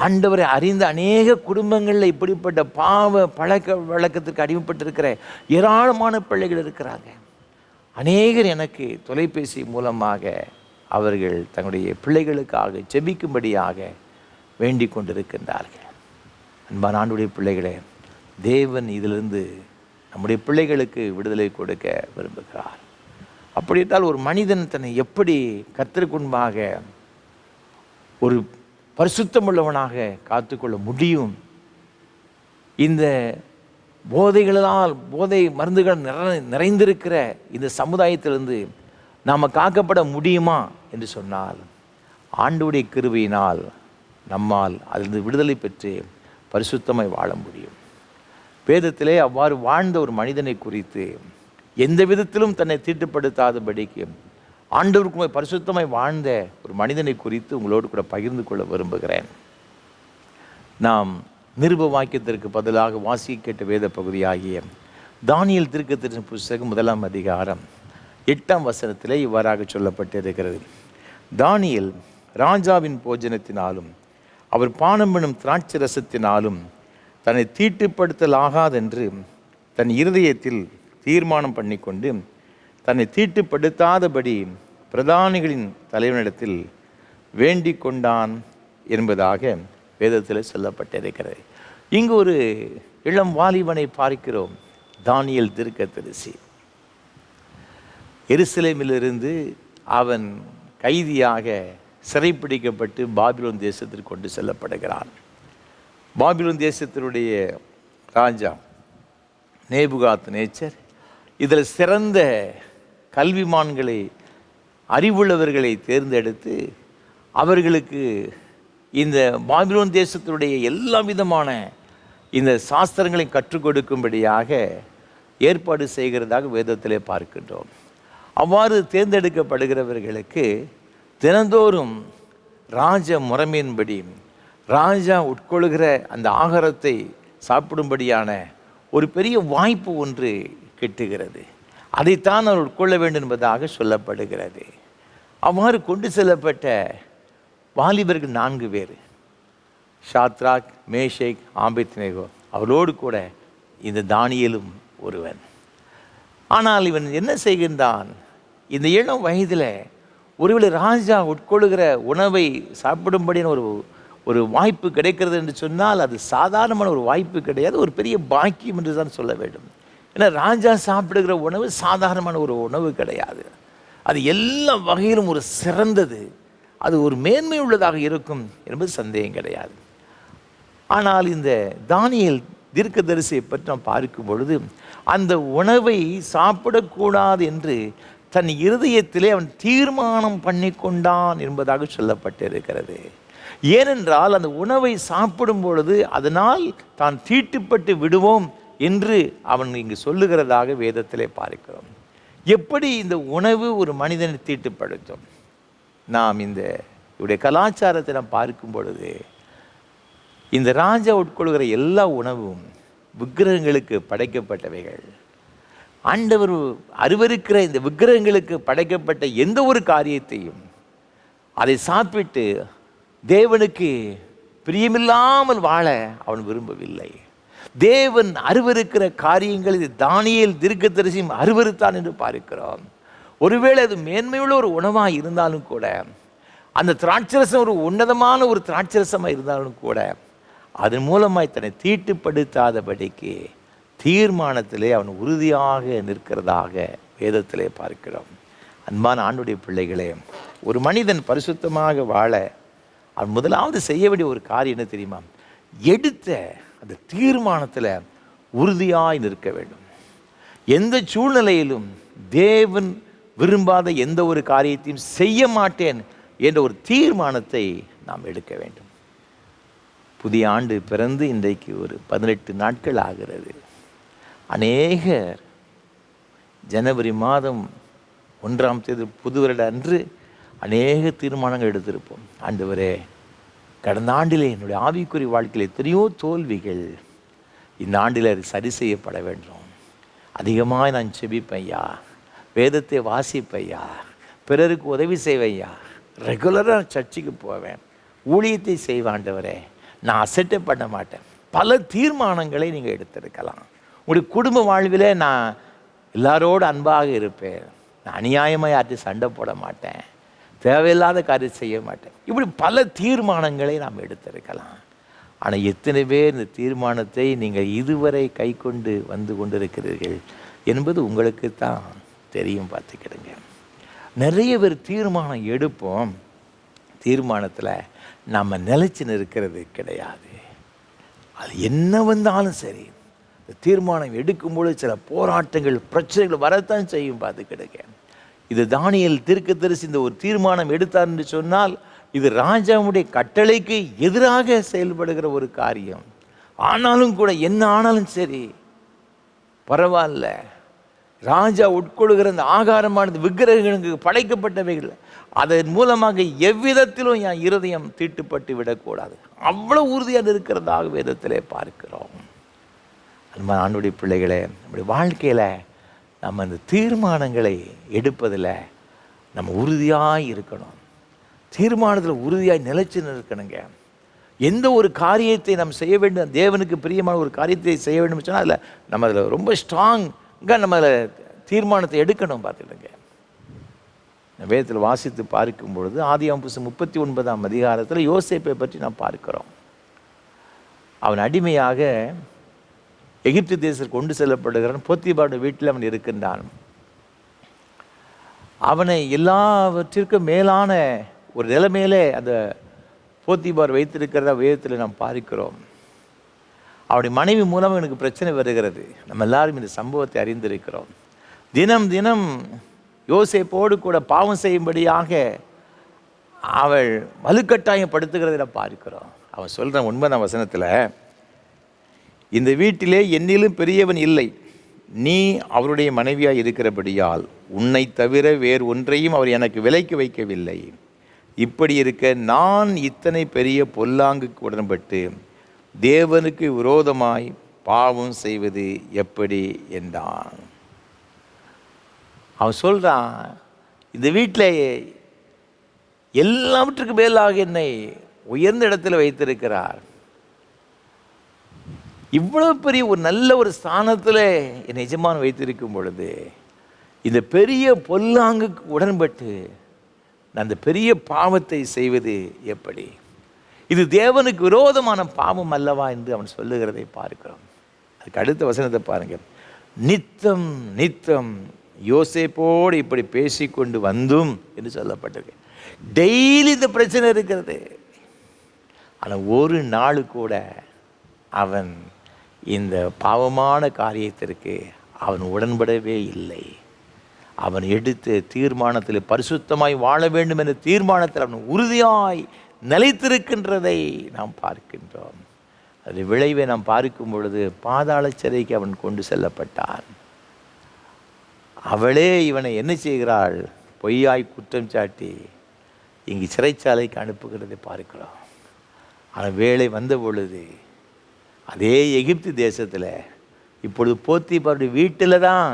ஆண்டவரை அறிந்த அநேக குடும்பங்களில் இப்படிப்பட்ட பாவ பழக்க வழக்கத்திற்கு அடிமைப்பட்டிருக்கிற ஏராளமான பிள்ளைகள் இருக்கிறாங்க. அநேகர் எனக்கு தொலைபேசி மூலமாக அவர்கள் தங்களுடைய பிள்ளைகளுக்காக ஜெபிக்கும்படியாக வேண்டிக் கொண்டிருக்கின்றார்கள். அன்பான ஆண்டவருடைய பிள்ளைகளே, தேவன் இதிலிருந்து நம்முடைய பிள்ளைகளுக்கு விடுதலை கொடுக்க விரும்புகிறார். அப்படி என்றால் ஒரு மனிதன் தன்னை எப்படி கர்த்தருக்கு முன்பாக ஒரு பரிசுத்தமுள்ளவனாக காத்துக்கொள்ள முடியும்? இந்த போதைகளால், போதை மருந்துகள் நிறைந்திருக்கிற இந்த சமுதாயத்திலிருந்து நாம் காக்கப்பட முடியுமா என்று சொன்னால், ஆண்டவருடைய கிருபையினால் நம்மால் அதிலிருந்து விடுதலை பெற்று பரிசுத்தமாய் வாழ முடியும். வேதத்திலே அவ்வாறு வாழ்ந்த ஒரு மனிதனை குறித்து, எந்த விதத்திலும் தன்னை தீட்டுப்படுத்தாதபடிக்கு ஆண்டவருக்கு பரிசுத்தமாய் வாழ்ந்த ஒரு மனிதனை குறித்து உங்களோடு கூட பகிர்ந்து கொள்ள விரும்புகிறேன். நாம் நிருப வாக்கியத்திற்கு பதிலாக வாசிக்க கேட்ட வேத பகுதியாகிய தானியேல் தீர்க்கதரிசன புஸ்தகம் 1ஆம் அதிகாரம் 8ஆம் வசனத்திலே இவ்வாறாக சொல்லப்பட்டிருக்கிறது. தானியேல் ராஜாவின் போஜனத்தினாலும் அவர் பானம் பண்ணும் திராட்சை ரசத்தினாலும் தன்னை தீட்டுப்படுத்தலாகாதென்று தன் இருதயத்தில் தீர்மானம் பண்ணிக்கொண்டு தன்னை தீட்டுப்படுத்தாதபடி பிரதானிகளின் தலைவனிடத்தில் வேண்டிக் கொண்டான் என்பதாக வேதத்தில் சொல்லப்பட்டிருக்கிறது. இங்கு ஒரு இளம் வாலிபனை பார்க்கிறோம். தானியேல் தீர்க்கதரிசி எருசலேமிலிருந்து அவன் கைதியாக சிறைப்பிடிக்கப்பட்டு பாபிலோன் தேசத்திற்கு கொண்டு செல்லப்படுகிறான். பாபிலோன் தேசத்தினுடைய ராஜா நேபுகாத்நேச்சர் இதில் சிறந்த கல்விமான்களை, அறிவுள்ளவர்களை தேர்ந்தெடுத்து அவர்களுக்கு இந்த பாபிலோன் தேசத்தினுடைய எல்லா விதமான இந்த சாஸ்திரங்களை கற்றுக் கொடுக்கும்படியாக ஏற்பாடு செய்கிறதாக வேதத்திலே பார்க்கின்றோம். அவ்வாறு தேர்ந்தெடுக்கப்படுகிறவர்களுக்கு தினந்தோறும் ராஜ முறைமையின்படி ராஜா உட்கொள்கிற அந்த ஆகாரத்தை சாப்பிடும்படியான ஒரு பெரிய வாய்ப்பு ஒன்று கிட்டுகிறது. அதைத்தான் அவர் உட்கொள்ள வேண்டும் என்பதாக சொல்லப்படுகிறது. அவ்வாறு கொண்டு செல்லப்பட்ட வாலிபர்கள் 4 பேர், ஷாத்ராக், மேஷேக், ஆபேத்நேகோ, அவரோடு கூட இந்த தானியேலும் ஒருவன். ஆனால் இவன் என்ன செய்கின்றான்? இந்த இளம் வயதில் ஒருவேளை ராஜா உட்கொள்கிற உணவை சாப்பிடும்படியான ஒரு வாய்ப்பு கிடைக்கிறது என்று சொன்னால் அது சாதாரணமான ஒரு வாய்ப்பு கிடையாது, ஒரு பெரிய பாக்கியம் என்று தான் சொல்ல வேண்டும். ஏன்னா ராஜா சாப்பிடுகிற உணவு சாதாரணமான ஒரு உணவு கிடையாது. அது எல்லா வகையிலும் ஒரு சிறந்தது, அது ஒரு மேன்மை உள்ளதாக இருக்கும் என்பது சந்தேகம் கிடையாது. ஆனால் இந்த தானியேல் தீர்க்கதரிசியை பற்றி நாம் பார்க்கும் பொழுது அந்த உணவை சாப்பிடக்கூடாது என்று தன் இருதயத்திலே அவன் தீர்மானம் பண்ணி கொண்டான் என்பதாக சொல்லப்பட்டிருக்கிறது. ஏனென்றால் அந்த உணவை சாப்பிடும் பொழுது அதனால் தான் தீட்டுப்பட்டு விடுவோம் என்று அவன் இங்கு சொல்லுகிறதாக வேதத்திலே பார்க்கிறோம். எப்படி இந்த உணவு ஒரு மனிதனை தீட்டுப்படுத்தும்? நாம் இந்த இவருடைய கலாச்சாரத்தை நாம் பார்க்கும் பொழுது இந்த ராஜா உட்கொள்கிற எல்லா உணவும் விக்கிரகங்களுக்கு படைக்கப்பட்டவைகள். ஆண்டவர் அருவருக்கிற இந்த விக்கிரகங்களுக்கு படைக்கப்பட்ட எந்த ஒரு காரியத்தையும் அதை சாப்பிட்டு தேவனுக்கு பிரியமில்லாமல் வாழ அவன் விரும்பவில்லை. தேவன் அருவருக்கிற காரியங்கள் இது தானியேல் தீர்க்கதரிசியும் அருவருத்தான் என்று பார்க்கிறோம். ஒருவேளை அது மேன்மையுள்ள ஒரு உணவாக இருந்தாலும் கூட, அந்த திராட்சரசம் ஒரு உன்னதமான ஒரு திராட்சரசமாக இருந்தாலும் கூட, அதன் மூலமாய் தன்னை தீட்டுப்படுத்தாதபடிக்கு தீர்மானத்திலே அவன் உறுதியாக நிற்கிறதாக வேதத்திலே பார்க்கிறோம். அன்பான ஆண்டுடைய பிள்ளைகளே, ஒரு மனிதன் பரிசுத்தமாக வாழ அவன் முதலாவது செய்ய வேண்டிய ஒரு காரியம் என்ன தெரியுமா? எடுத்த அந்த தீர்மானத்தில் உறுதியாய் நிற்க வேண்டும். எந்த சூழ்நிலையிலும் தேவன் விரும்பாத எந்த ஒரு காரியத்தையும் செய்ய மாட்டேன் என்ற ஒரு தீர்மானத்தை நாம் எடுக்க வேண்டும். புதிய ஆண்டு பிறந்து இன்றைக்கு ஒரு 18 நாட்கள் ஆகிறது. அநேகர் ஜனவரி மாதம் 1ஆம் தேதி புது வருட அன்று அநேக தீர்மானங்கள் எடுத்திருப்போம். ஆண்டவரே, கடந்த ஆண்டிலே என்னுடைய ஆவிக்குறி வாழ்க்கையில் எத்தனையோ தோல்விகள், இந்த ஆண்டில் அது சரி செய்யப்பட வேண்டும். அதிகமாக நான் செபிப்பையா, வேதத்தை வாசிப்பையா, பிறருக்கு உதவி செய்வையா, ரெகுலராக சர்ச்சுக்கு போவேன், ஊழியத்தை செய்வாண்டவரே, நான் அசட்டை பண்ண மாட்டேன். பல தீர்மானங்களை நீங்கள் எடுத்திருக்கலாம். உங்களுடைய குடும்ப வாழ்வில் நான் எல்லாரோடு அன்பாக இருப்பேன், நான் அநியாயமாக யார்ட்டும் சண்டை போட மாட்டேன், தேவையில்லாத காரியம் செய்ய மாட்டேன். இப்படி பல தீர்மானங்களை நாம் எடுத்திருக்கலாம். ஆனால் எத்தனை பேர் இந்த தீர்மானத்தை நீங்கள் இதுவரை கை கொண்டு வந்து கொண்டிருக்கிறீர்கள் என்பது உங்களுக்கு தான் தெரியும். பார்த்துக்கிடுங்க. நிறைய பேர் தீர்மானம் எடுப்போம், தீர்மானத்தில் நம்ம நிலைச்சு நிற்கிறது கிடையாது. அது என்ன வந்தாலும் சரி, இந்த தீர்மானம் எடுக்கும்போது சில போராட்டங்கள், பிரச்சனைகள் வரத்தான் செய்யும். பார்த்துக்கிடுங்க. இது தானியேல் தீர்க்கதரிசி இந்த ஒரு தீர்மானம் எடுத்தார் என்று சொன்னால், இது ராஜாவுடைய கட்டளைக்கு எதிராக செயல்படுகிற ஒரு காரியம். ஆனாலும் கூட, என்ன ஆனாலும் சரி பரவாயில்ல, ராஜா உட்கொள்கிற அந்த ஆகாரமானது விக்கிரகங்களுக்கு படைக்கப்பட்டவைகள், அதன் மூலமாக எவ்விதத்திலும் என் இருதயம் தீட்டுப்பட்டு விடக்கூடாது, அவ்வளோ உறுதியாக இருக்கிறதாக வேதத்திலே பார்க்கிறோம். அது ஆண்டுடைய பிள்ளைகளே, நம்முடைய வாழ்க்கையில் நம்ம அந்த தீர்மானங்களை எடுப்பதில் நம்ம உறுதியாக இருக்கணும். தீர்மானத்தில் உறுதியாக நிலைச்சு நிற்கணுங்க. எந்த ஒரு காரியத்தை நம்ம செய்ய வேண்டும், தேவனுக்கு பிரியமான ஒரு காரியத்தை செய்ய வேண்டும் சொன்னால் அதில் நம்ம அதில் ரொம்ப ஸ்ட்ராங்காக நம்ம அதில் தீர்மானத்தை எடுக்கணும். பார்த்துக்கிடுங்க. வேதத்தில் வாசித்து பார்க்கும் பொழுது ஆதியாகமம் புஸ்தகம் 39ஆம் அதிகாரத்தில் யோசேப்பை பற்றி நாம் பார்க்கிறோம். அவன் அடிமையாக எகிப்து தேசத்தில் கொண்டு செல்லப்படுகிறான். போத்திபாருடைய வீட்டில் அவன் இருக்கின்றான். அவனை எல்லாவற்றிற்கும் மேலான ஒரு நிலைமையிலே அந்த போத்திபார் வைத்திருக்கிறதா வேதத்தில் நாம் பார்க்கிறோம். அவருடைய மனைவி மூலம் எனக்கு பிரச்சனை வருகிறது. நம்ம எல்லாரும் இந்த சம்பவத்தை அறிந்திருக்கிறோம். தினம் தினம் யோசேப்போடு கூட பாவம் செய்யும்படியாக அவள் வலுக்கட்டாயப்படுத்துகிறதை நாம் பார்க்கிறோம். அவன் சொல்கிறான் 9ஆம் வசனத்தில், இந்த வீட்டிலே என்னிலும் பெரியவன் இல்லை, நீ அவருடைய மனைவியாக இருக்கிறபடியால் உன்னை தவிர வேறு ஒன்றையும் அவர் எனக்கு விலைக்கு வைக்கவில்லை. இப்படி இருக்க நான் இத்தனை பெரிய பொல்லாங்குக்கு உடன்பட்டு தேவனுக்கு விரோதமாய் பாவம் செய்வது எப்படி என்றான். அவன் சொல்கிறான், இந்த வீட்டில் எல்லாவற்றுக்கும் மேலாக என்னை உயர்ந்த இடத்துல வைத்திருக்கிறார், இவ்வளோ பெரிய ஒரு நல்ல ஒரு ஸ்தானத்தில் என் எஜமான் வைத்திருக்கும் பொழுது இந்த பெரிய பொல்லாங்குக்கு உடன்பட்டு நான் அந்த பெரிய பாவத்தை செய்வது எப்படி? இது தேவனுக்கு விரோதமான பாவம் அல்லவா என்று அவன் சொல்லுகிறதை பார்க்கிறோம். அதுக்கு அடுத்த வசனத்தை பாருங்கள். நித்தம் நித்தம் யோசேப்போடு இப்படி பேசிக்கொண்டு வந்தும் என்று சொல்லப்பட்டிருக்கு. டெய்லி இந்த பிரச்சனை இருக்கிறது. ஆனால் ஒரு நாள் கூட அவன் இந்த பாவமான காரியத்திற்கு அவன் உடன்படவே இல்லை. அவன் எடுத்த தீர்மானத்தில் பரிசுத்தமாய் வாழ வேண்டும் என்ற தீர்மானத்தில் அவன் உறுதியாய் நிலைத்திருக்கின்றதை நாம் பார்க்கின்றோம். அது விளைவை நாம் பார்க்கும் பொழுது பாதாள சிறைக்கு அவன் கொண்டு செல்லப்பட்டான். அவளே இவனை என்ன செய்கிறாள்? பொய்யாய் குற்றம் சாட்டி இங்கு சிறைச்சாலைக்கு அனுப்புகிறதை பார்க்கிறோம். ஆனால் வேலை வந்த பொழுது அதே எகிப்து தேசத்தில் இப்பொழுது போத்திபாருடைய வீட்டில் தான்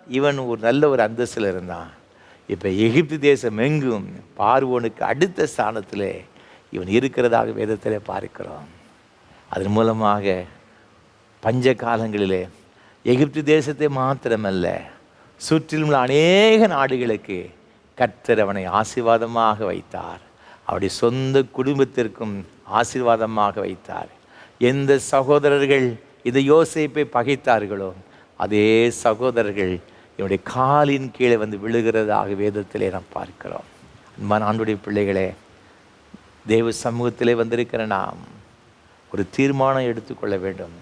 இவன் ஒரு நல்ல ஒரு அந்தஸ்தில் இருந்தான். இப்போ எகிப்து தேசம் எங்கும் பார்வோனுக்கு அடுத்த ஸ்தானத்தில் இவன் இருக்கிறதாக வேதத்தில் பார்க்கிறோம். அதன் மூலமாக பஞ்ச காலங்களிலே எகிப்து தேசத்தை மாத்திரமல்ல, சுற்றிலும் உள்ள அநேக நாடுகளுக்கு கர்த்தர் அவனை ஆசீர்வாதமாக வைத்தார். அவருடைய சொந்த குடும்பத்திற்கும் ஆசீர்வாதமாக வைத்தார். எந்த சகோதரர்கள் இந்த யோசேப்பை பகைத்தார்களோ அதே சகோதரர்கள் என்னுடைய காலின் கீழே வந்து விழுகிறதாக வேதத்திலே நாம் பார்க்கிறோம். அன்பான ஆண்டுடைய பிள்ளைகளே, தேவ சமூகத்திலே வந்திருக்கிற நாம் ஒரு தீர்மானம் எடுத்துக்கொள்ள வேண்டும்.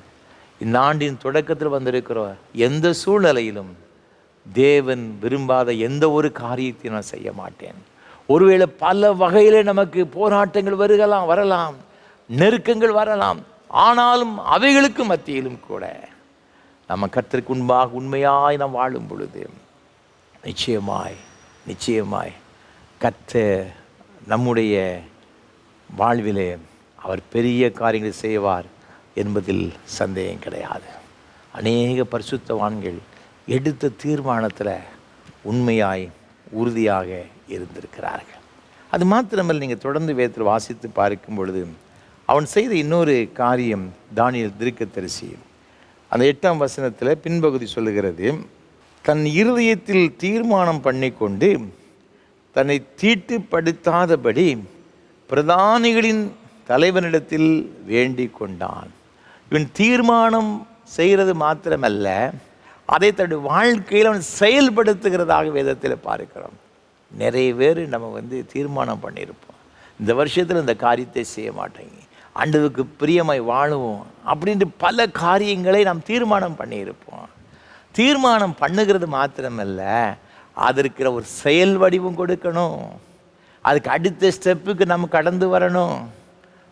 இந்த ஆண்டின் தொடக்கத்தில் வந்திருக்கிறோம். எந்த சூழ்நிலையிலும் தேவன் விரும்பாத எந்த ஒரு காரியத்தை நான் செய்ய மாட்டேன். ஒருவேளை பல வகையில் நமக்கு போராட்டங்கள் வரலாம், நெருக்கங்கள் வரலாம். ஆனாலும் அவைகளுக்கு மத்தியிலும் கூட நம்ம கர்த்தருக்கு முன்பாக உண்மையாய் நாம் வாழும் பொழுது நிச்சயமாய் கர்த்தர் நம்முடைய வாழ்விலே அவர் பெரிய காரியங்களை செய்வார் என்பதில் சந்தேகம் கிடையாது. அநேக பரிசுத்தவான்கள் எடுத்த தீர்மானத்தில் உண்மையாய் உறுதியாக இருந்திருக்கிறார்கள். அது மாத்திரமல்ல, நீங்கள் தொடர்ந்து வேதத்தில் வாசித்து பார்க்கும் பொழுது அவன் செய்த இன்னொரு காரியம் தானியேல் தீர்க்கதரிசி அந்த 8ஆம் வசனத்தில் பின்பகுதி சொல்லுகிறது, தன் இருதயத்தில் தீர்மானம் பண்ணி கொண்டு தன்னை தீட்டுப்படுத்தாதபடி பிரதானிகளின் தலைவனிடத்தில் வேண்டிக் கொண்டான். இவன் தீர்மானம் செய்கிறது மாத்திரமல்ல, அதை தன்னுடைய வாழ்க்கையில் அவன் செயல்படுத்துகிறதாக வேதத்தில் பார்க்கிறோம். நிறைய பேர் நம்ம தீர்மானம் பண்ணியிருப்போம், இந்த வருஷத்தில் இந்த காரியத்தை செய்ய மாட்டேங்க, ஆண்டவருக்கு பிரியமாய் வாழுவோம் அப்படின்ட்டு பல காரியங்களை நாம் தீர்மானம் பண்ணியிருப்போம். தீர்மானம் பண்ணுகிறது மாத்திரமல்ல, அதற்கு ஒரு செயல் வடிவம் கொடுக்கணும். அதுக்கு அடுத்த ஸ்டெப்புக்கு நம்ம கடந்து வரணும்.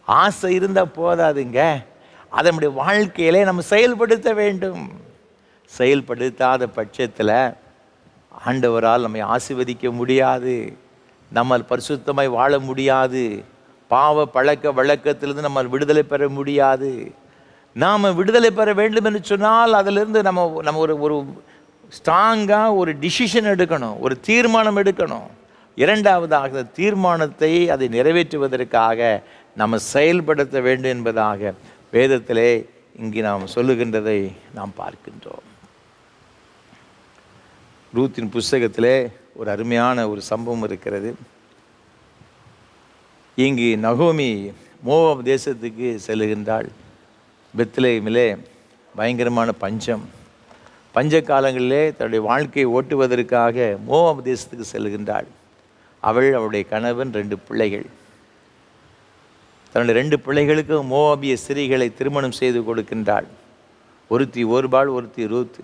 ஆசை இருந்தால் போதாதுங்க, அதை நம்முடைய வாழ்க்கையிலே நம்ம செயல்படுத்த வேண்டும். செயல்படுத்தாத பட்சத்தில் ஆண்டவரால் நம்மை ஆசீர்வதிக்க முடியாது, நம்மால் பரிசுத்தமாய் வாழ முடியாது, பாவ பழக்க வழக்கத்திலிருந்து நம்ம விடுதலை பெற முடியாது. நாம் விடுதலை பெற வேண்டும் என்று சொன்னால் அதிலிருந்து நம்ம ஒரு ஸ்ட்ராங்காக ஒரு டிசிஷன் எடுக்கணும், ஒரு தீர்மானம் எடுக்கணும். இரண்டாவதாக தீர்மானத்தை அதை நிறைவேற்றுவதற்காக நம்ம செயல்படுத்த வேண்டும் என்பதாக வேதத்திலே இங்கே நாம் சொல்லுகின்றதை நாம் பார்க்கின்றோம். ரூத்தின் புஸ்தகத்திலே ஒரு அருமையான ஒரு சம்பவம் இருக்கிறது. இங்கு நகோமி மோவாப் தேசத்துக்கு செல்லுகின்றாள். பெத்லெஹேமிலே பயங்கரமான பஞ்ச காலங்களிலே தன்னுடைய வாழ்க்கையை ஓட்டுவதற்காக மோவாப் தேசத்துக்கு செல்லுகின்றாள். அவளுடைய கணவன் 2 பிள்ளைகள். தன்னுடைய 2 பிள்ளைகளுக்கு மோவாபிய ஸ்திரீகளை திருமணம் செய்து கொடுக்கின்றாள். ஒருத்தி ஓர்பாள், ஒருத்தி ரூத்.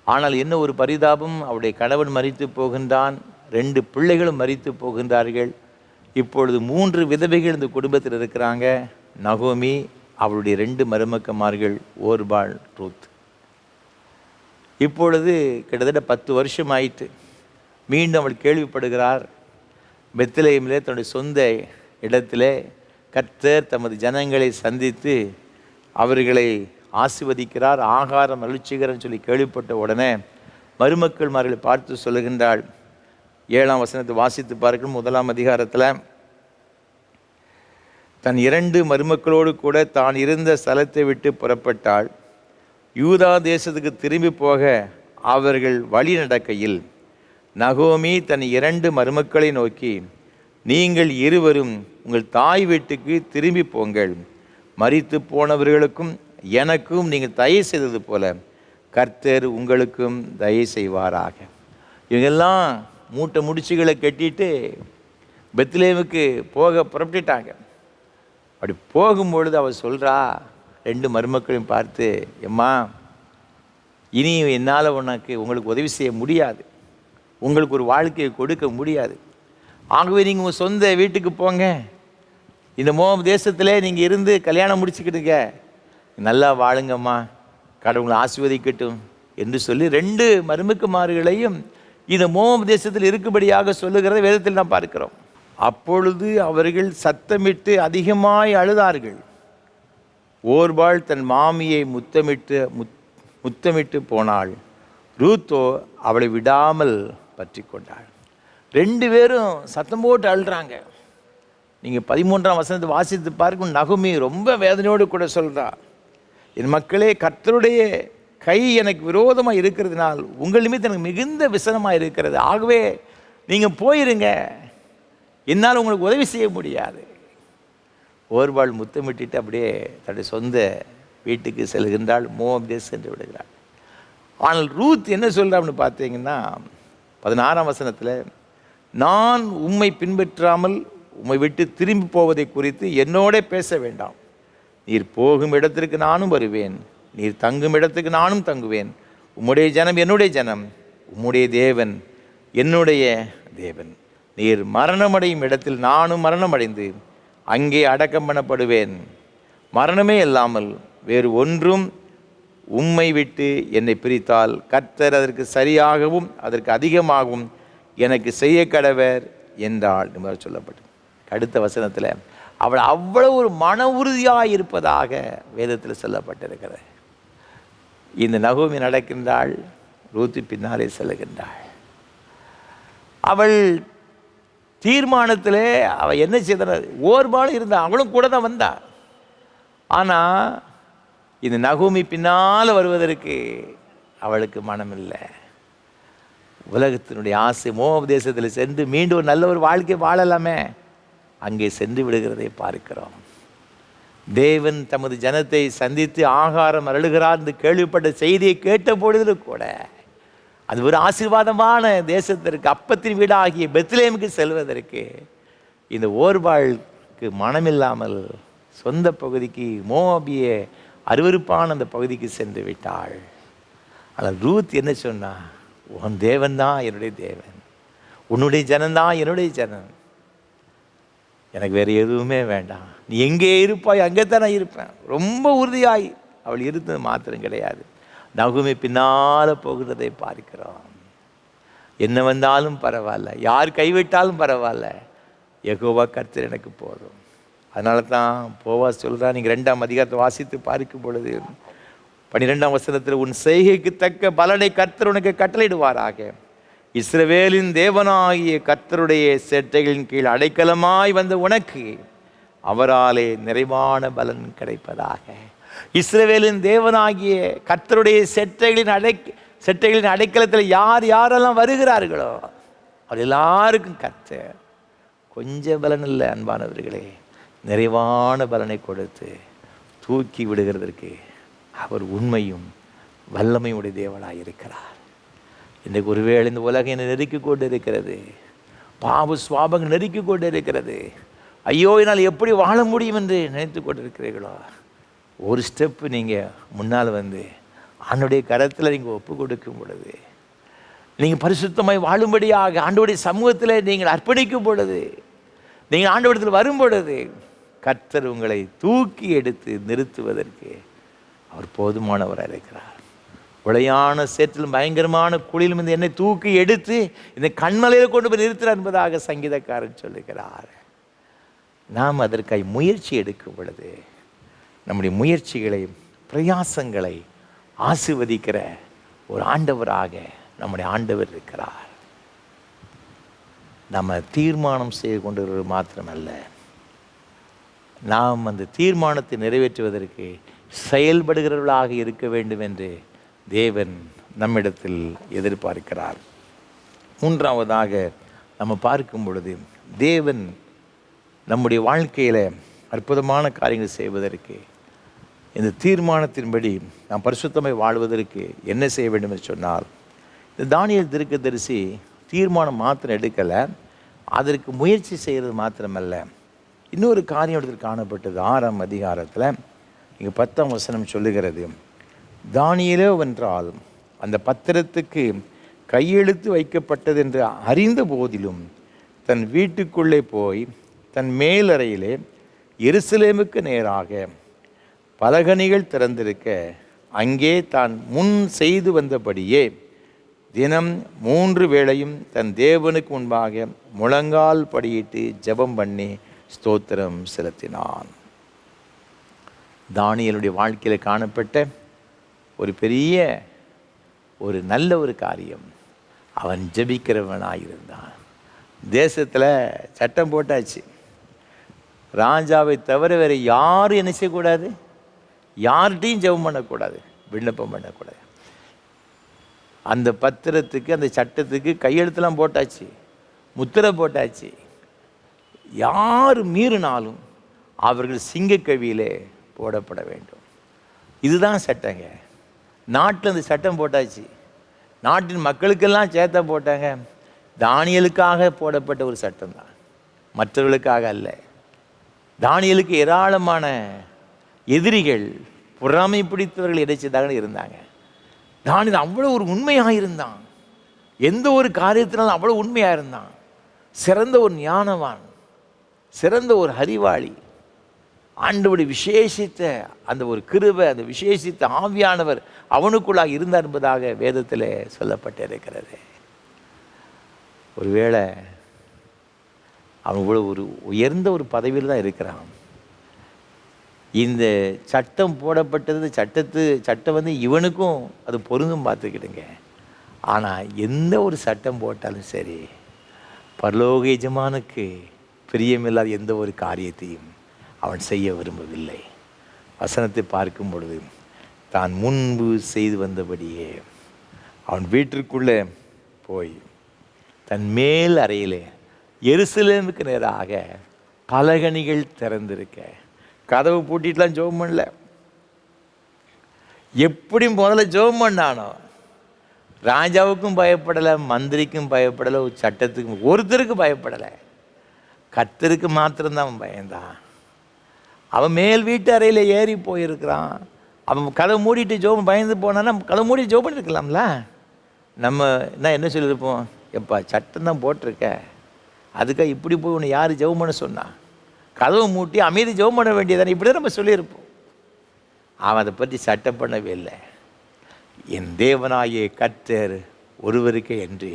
ஆனால் என்ன ஒரு பரிதாபம், அவருடைய கணவன் மரித்து போகின்றான், 2 பிள்ளைகளும் மரித்து போகின்றார்கள். இப்பொழுது 3 விதவைகள் இந்த குடும்பத்தில் இருக்கிறாங்க. நகோமி, அவளுடைய 2 மருமக்கமார்கள் ஓர்பாள், ரூத். இப்பொழுது கிட்டத்தட்ட 10 வருஷம் ஆயிட்டு மீண்டும் அவள் கேள்விப்படுகிறார், பெத்லெஹேமிலே தன்னுடைய சொந்த இடத்திலே கர்த்தர் தமது ஜனங்களை சந்தித்து அவர்களை ஆசீர்வதிக்கிறார், ஆகாரம் அருளுகிறார்னு சொல்லி கேள்விப்பட்ட உடனே மருமக்கள்மார்களை பார்த்து சொல்லுகின்றாள். 7ஆம் வசனத்தை வாசித்து பார்க்கணும். 1ஆம் அதிகாரத்தில் தன் 2 மருமக்களோடு கூட தான் இருந்த ஸ்தலத்தை விட்டு புறப்பட்டாள். யூதா தேசத்துக்கு திரும்பி போக அவர்கள் வழி நடக்கையில் நகோமி தன் 2 மருமக்களை நோக்கி, நீங்கள் இருவரும் உங்கள் தாய் வீட்டுக்கு திரும்பி போங்கள், மரித்து போனவர்களுக்கும் எனக்கும் நீங்கள் தயை செய்தது போல கர்த்தர் உங்களுக்கும் தயை செய்வாராக. இவங்கெல்லாம் மூட்டை முடிச்சுகளை கட்டிட்டு பெத்லெஹேமுக்கு போக புறப்பட்டுட்டாங்க. அப்படி போகும்பொழுது அவள் சொல்கிறா 2 மருமக்களையும் பார்த்து, எம்மா, இனி என்னால் உங்களுக்கு உதவி செய்ய முடியாது, உங்களுக்கு ஒரு வாழ்க்கையை கொடுக்க முடியாது. ஆகவே நீங்கள் உங்கள் சொந்த வீட்டுக்கு போங்க, இந்த மோவாப் தேசத்தில் நீங்கள் இருந்து கல்யாணம் முடிச்சுக்கிட்டுங்க, நல்லா வாழுங்கம்மா, கடவுளை ஆசீர்வதிக்கட்டும் என்று சொல்லி 2 மருமக்கமார்களையும் இந்த மோவாப் தேசத்தில் இருக்கும்படியாக சொல்லுகிறத வேதத்தில் நாம் பார்க்கிறோம். அப்பொழுது அவர்கள் சத்தமிட்டு அதிகமாய் அழுதார்கள். ஓர்பாள் தன் மாமியை முத்தமிட்டு போனாள். ரூத்தோ அவளை விடாமல் பற்றி கொண்டாள். 2 பேரும் சத்தம் போட்டு அழுறாங்க. நீங்கள் 13ஆம் வசனத்தை வாசித்து பார்க்கும். நகுமி ரொம்ப வேதனையோடு கூட சொல்கிறா, என் மக்களே, கர்த்தருடைய கை எனக்கு விரோதமாக இருக்கிறதுனால் உங்கள் நிமித்தம் எனக்கு மிகுந்த விசனமாக இருக்கிறது. ஆகவே நீங்கள் போயிருங்க, என்னால் உங்களுக்கு உதவி செய்ய முடியாது. ஓர்பாள் முத்தமிட்டு அப்படியே தன்னுடைய சொந்த வீட்டுக்கு செல்கின்றாள். மோவாப் தேசம் சென்று விடுகிறாள். ஆனால் ரூத் என்ன சொல்கிறான்னு பார்த்தீங்கன்னா 16ஆம் வசனத்தில், நான் உம்மை பின்பற்றாமல் உம்மை விட்டு திரும்பி போவதை குறித்து என்னோட பேச வேண்டாம். நீர் போகும் இடத்திற்கு நானும் வருவேன், நீர் தங்கும் இடத்துக்கு நானும் தங்குவேன். உம்முடைய ஜனம் என்னுடைய ஜனம், உம்முடைய தேவன் என்னுடைய தேவன். நீர் மரணமடையும் இடத்தில் நானும் மரணமடைந்து அங்கே அடக்கம் பண்ணப்படுவேன். மரணமே இல்லாமல் வேறு ஒன்றும் உம்மை விட்டு என்னை பிரித்தால் கர்த்தர் அதற்கு சரியாகவும் அதற்கு அதிகமாகவும் எனக்கு செய்ய கடவர் என்றாள் என்று சொல்லப்பட்டு. அடுத்த வசனத்தில் அவள் அவ்வளவு ஒரு மன உறுதியாக இருப்பதாக வேதத்தில் சொல்லப்பட்டிருக்கிறது. இந்த நகோமி நடக்கின்றாள், ரூத்து பின்னாலே செல்கின்றாள். அவள் தீர்மானத்திலே அவள் என்ன செய்தாள், ஓர்பாள் இருந்தாள், அவளும் கூட தான் வந்தாள். ஆனால் இந்த நகோமி பின்னால் வருவதற்கு அவளுக்கு மனமில்லை. உலகத்தினுடைய ஆசை மோவாப் தேசத்தில் சென்று மீண்டும் ஒரு நல்ல ஒரு வாழ்க்கை வாழலாமே, அங்கே சென்று விடுகிறதை பார்க்கிறோம். தேவன் தமது ஜனத்தை சந்தித்து ஆகாரம் அருளுகிறார் என்று கேள்விப்பட்ட செய்தியை கேட்ட பொழுது கூட அது ஒரு ஆசீர்வாதமான தேசத்திற்கு, அப்பத்தின் வீடாகிய பெத்லேமுக்கு செல்வதற்கு இந்த ஓர்பாளுக்கு மனமில்லாமல் சொந்த பகுதிக்கு, மோவாபிய அருவருப்பான அந்த பகுதிக்கு சென்று விட்டாள். ஆனால் ரூத் என்ன சொன்னா, உன் தேவன் தான் என்னுடைய தேவன், உன்னுடைய ஜனந்தான் என்னுடைய ஜனம், எனக்கு வேறு எதுவுமே வேண்டாம், நீ எங்கே இருப்பாய் அங்கே தான் நான் இருப்பேன். ரொம்ப உறுதியாய் அவள் இருந்தது மாத்திரம் கிடையாது, நகுமி பின்னால் போகிறதை பார்க்கிறோம். என்ன வந்தாலும் பரவாயில்ல, யார் கைவிட்டாலும் பரவாயில்ல, யெகோவா கர்த்தர் எனக்கு போதும். அதனால தான் போவாஸ் சொல்கிறா, நீங்கள் 2ஆம் அதிகாரத்தை வாசித்து பார்க்கும் பொழுது 12ஆம் வசனத்தில், உன் செய்கைக்கு தக்க பலனை கர்த்தர் உனக்கு கட்டளையிடுவாராக, இஸ்ரவேலின் தேவனாகிய கர்த்தருடைய சேட்டைகளின் கீழ் அடைக்கலமாய் வந்த உனக்கு அவராலே நிறைவான பலன் கிடைப்பதாக. இஸ்ரவேலின் தேவனாகிய கர்த்தருடைய செட்டைகளின் அடைக்கலத்தில் யார் யாரெல்லாம் வருகிறார்களோ அவர் எல்லாருக்கும் கர்த்தர் கொஞ்சம் பலன் இல்லை அன்பானவர்களே, நிறைவான பலனை கொடுத்து தூக்கி விடுகிறதற்கு அவர் உண்மையும் வல்லமையுடைய தேவனாக இருக்கிறார். இன்றைக்கு ஒருவேளை இந்த உலகம் என்னை நெருக்கி கொண்டு இருக்கிறது, பாவ சுவாபங்கள் நெருக்கி கொண்டு இருக்கிறது, ஐயோ என்னால் எப்படி வாழ முடியும் என்று நினைத்து கொண்டு இருக்கிறீர்களோ, ஒரு ஸ்டெப்பு நீங்கள் முன்னால் வந்து ஆண்டோடைய கரத்தில் நீங்கள் ஒப்பு கொடுக்கும் பொழுது, நீங்கள் பரிசுத்தமாய் வாழும்படியாக ஆண்டோடைய சமூகத்தில் நீங்கள் அர்ப்பணிக்கும் பொழுது, நீங்கள் ஆண்டவரிடத்தில் வரும் பொழுது, கர்த்தர் உங்களை தூக்கி எடுத்து நிறுத்துவதற்கு அவர் போதுமானவராக இருக்கிறார். உளையான சேற்றிலும் பயங்கரமான குழியிலும் இந்த என்னை தூக்கி எடுத்து இந்த கண்மலையில் கொண்டு போய் நிறுத்துறார் என்பதாக சங்கீதக்காரன் சொல்லுகிறார். நாம் அதற்காக முயற்சி எடுக்கும் பொழுது நம்முடைய முயற்சிகளை, பிரயாசங்களை ஆசீர்வதிக்கிற ஒரு ஆண்டவராக நம்முடைய ஆண்டவர் இருக்கிறார். நம்ம தீர்மானம் செய்து கொண்டு மாத்திரமல்ல, நாம் அந்த தீர்மானத்தை நிறைவேற்றுவதற்கு செயல்படுகிறவர்களாக இருக்க வேண்டும் என்று தேவன் நம்மிடத்தில் எதிர்பார்க்கிறார். 3ஆவதாக நம்ம பார்க்கும் பொழுது, தேவன் நம்முடைய வாழ்க்கையில் அற்புதமான காரியங்கள் செய்வதற்கு, இந்த தீர்மானத்தின்படி நாம் பரிசுத்தமாய் வாழ்வதற்கு என்ன செய்ய வேண்டும் என்று சொன்னால், இந்த தானியேல் தீர்க்கதரிசி தீர்மானம் மாத்திரம் எடுக்கலை, அதற்கு முயற்சி செய்கிறது மாத்திரமல்ல, இன்னொரு காரியம் இடத்தில் காணப்பட்டது. 6ஆம் அதிகாரத்தில் இங்கே 10ஆம் வசனம் சொல்லுகிறது, தானியேலோ வென்றால் அந்த பத்திரத்துக்கு கையெழுத்து வைக்கப்பட்டது என்று அறிந்த போதிலும் தன் வீட்டுக்குள்ளே போய் தன் மேலறையிலே எருசலேமுக்கு நேராக பலகணிகள் திறந்திருக்க அங்கே தான் முன் செய்து வந்தபடியே தினம் 3 வேளையும் தன் தேவனுக்கு முன்பாக முழங்கால் படியிட்டு ஜெபம் பண்ணி ஸ்தோத்திரம் செலுத்தினான். தானியேலுடைய வாழ்க்கையில் காணப்பட்ட ஒரு பெரிய ஒரு நல்ல ஒரு காரியம், அவன் ஜெபிக்கிறவனாயிருந்தான். தேசத்தில் சட்டம் போட்டாச்சு, ராஜாவை தவிர வேறு யாரும் என்ன செய்யக்கூடாது, யார்கிட்டையும் ஜெபம் பண்ணக்கூடாது, விண்ணப்பம் பண்ணக்கூடாது. அந்த பத்திரத்துக்கு, அந்த சட்டத்துக்கு கையெழுத்தெல்லாம் போட்டாச்சு, முத்திரை போட்டாச்சு. யார் மீறினாலும் அவர்கள் சிங்கக்கவியிலே போடப்பட வேண்டும். இதுதான் சட்டங்க. நாட்டில் அந்த சட்டம் போட்டாச்சு, நாட்டின் மக்களுக்கெல்லாம் சேர்த்த போட்டாங்க. தானியேலுக்காக போடப்பட்ட ஒரு சட்டம் தான், மற்றவர்களுக்காக அல்ல. தானியேலுக்கு ஏராளமான எதிரிகள், பொறாமை பிடித்தவர்கள் இடைச்சதாக இருந்தாங்க. தானியேல் அவ்வளோ ஒரு உண்மையாக இருந்தான், எந்த ஒரு காரியத்தினாலும் அவ்வளோ உண்மையாக இருந்தான். சிறந்த ஒரு ஞானவான், சிறந்த ஒரு அறிவாளி. ஆண்டவருடைய விசேஷித்த அந்த ஒரு கிருபை, அந்த விசேஷித்த ஆவியானவர் அவனுக்குள்ளாக இருந்தார் என்பதாக வேதத்தில் சொல்லப்பட்டிருக்கிறது. ஒருவேளை அவன் இவ்வளோ ஒரு உயர்ந்த ஒரு பதவியில் தான் இருக்கிறான். இந்த சட்டம் போடப்பட்டது, சட்டம் வந்து இவனுக்கும் அது பொருந்தும் பார்த்துக்கிடுங்க. ஆனால் எந்த ஒரு சட்டம் போட்டாலும் சரி, பரலோக எஜமானுக்கு பிரியமில்லாத எந்த ஒரு காரியத்தையும் அவன் செய்ய விரும்பவில்லை. வசனத்தை பார்க்கும் பொழுது, தான் முன்பு செய்து வந்தபடியே அவன் வீட்டிற்குள்ளே போய் தன் மேல் அறையிலே எருசலேமுக்கு நேராக பலகணிகள் திறந்திருக்க, கதவு பூட்டிட்டுலாம் ஜெபம் பண்ணல. எப்படி முதல்ல ஜெபம் பண்ணானோ, ராஜாவுக்கும் பயப்படலை, மந்திரிக்கும் பயப்படலை, சட்டத்துக்கும் ஒருத்தருக்கு பயப்படலை, கர்த்தருக்கு மாத்திரம்தான் அவன் பயந்தான். அவன் மேல் வீட்டு அறையில் ஏறி போயிருக்கிறான். அவன் கதவை மூடிட்டு ஜெபம் பயந்து போனான்னா கதவை மூடி ஜெபம் பண்ணியிருக்கலாம்ல. நம்ம என்ன சொல்லியிருப்போம், எப்பா சட்டம் தான் போட்டிருக்க, அதுக்காக இப்படி போய் உன்னை யார் ஜெபம் பண்ண சொன்னா, கதவை மூட்டி அமைதி ஜெபம் பண்ண வேண்டியதானே, இப்படி தான் நம்ம சொல்லியிருப்போம். அவன் அதை பற்றி சட்டம் பண்ணவே இல்லை. என் தேவனாகிய கர்த்தர் ஒருவருக்கு என்று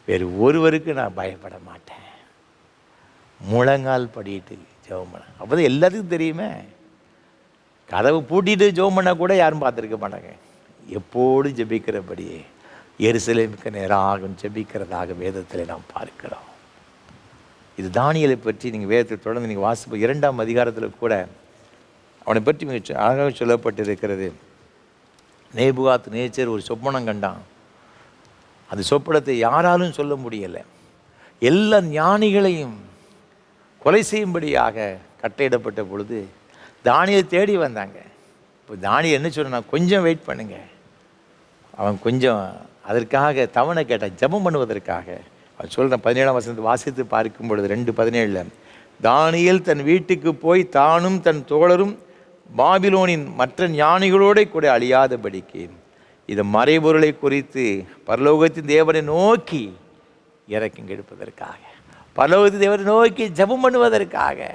வேறு ஒருவருக்கு நான் பயப்பட மாட்டேன், முழங்கால் படிட்டு ஜெபம் பண்ண. அப்போ தான் எல்லாத்துக்கும் தெரியுமே. கதவை பூட்டிட்டு ஜெபம் பண்ணால் கூட யாரும் பார்த்துருக்க மாட்டாங்க. எப்போதும் ஜெபிக்கிறபடியே எருசலேமுக்கு நேராக ஜெபிக்கிறதாக வேதத்தில் நாம் பார்க்கிறோம். இது தானியேலை பற்றி நீங்கள் வேதத்தை தொடர்ந்து நீங்கள் வாசிப்பு 2ஆம் அதிகாரத்தில் கூட அவனை பற்றி மிக அழகாக சொல்லப்பட்டிருக்கிறது. நேபுகாத் நேச்சர் ஒரு சொப்பனம் கண்டான். அந்த சொப்பனத்தை யாராலும் சொல்ல முடியலை. எல்லா ஞானிகளையும் கொலை செய்யும்படியாக கட்டளையிடப்பட்ட பொழுது தானியேலை தேடி வந்தாங்க. இப்போ தானியேல் என்ன சொன்னான், கொஞ்சம் வெயிட் பண்ணுங்க. அவன் கொஞ்சம் அதற்காக தவணை கேட்டான், ஜெபம் பண்ணுவதற்காக. அவன் சொல்கிறான், 17ஆம் வசனத்தை வாசித்து பார்க்கும் பொழுது 2:17, தானியேல் தன் வீட்டுக்கு போய் தானும் தன் தோழரும் பாபிலோனின் மற்ற ஞானிகளோடு கூட அழியாதபடிக்கு இந்த மறைபொருளை குறித்து பரலோகத்தின் தேவனை நோக்கி இறக்கம் கெடுப்பதற்காக, பரலோகத்தின் தேவனை நோக்கி ஜெபம் பண்ணுவதற்காக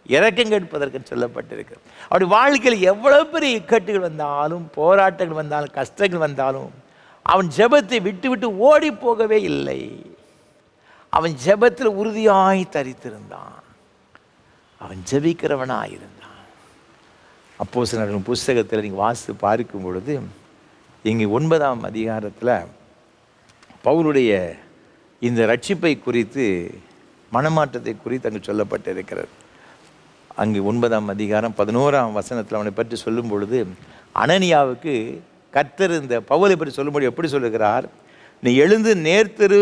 இறக்கம் கெடுப்பதற்கு சொல்லப்பட்டிருக்கு. அப்படி வாழ்க்கையில் எவ்வளோ பெரிய இக்கட்டுகள் வந்தாலும், போராட்டங்கள் வந்தாலும், கஷ்டங்கள் வந்தாலும் அவன் ஜெபத்தை விட்டு விட்டு ஓடி போகவே இல்லை. அவன் ஜெபத்தில் உறுதியாய் தரித்திருந்தான். அவன் ஜெபிக்கிறவனாயிருந்தான். அப்போஸ்தலர்கள் புஸ்தகத்தில் நீங்கள் வாசித்து பார்க்கும் பொழுது இங்கே 9ஆம் அதிகாரத்தில் பவுலுடைய இந்த ரட்சிப்பை குறித்து, மனமாற்றத்தை குறித்து அங்கு சொல்லப்பட்டிருக்கிறது. அங்கு 9ஆம் அதிகாரம் 11ஆம் வசனத்தில் அவனை பற்றி சொல்லும் பொழுது, அனனியாவுக்கு கர்த்தர் இந்த பவுலை பற்றி சொல்லும்போது எப்படி சொல்லுகிறார், நீ எழுந்து நேர்த்தெரு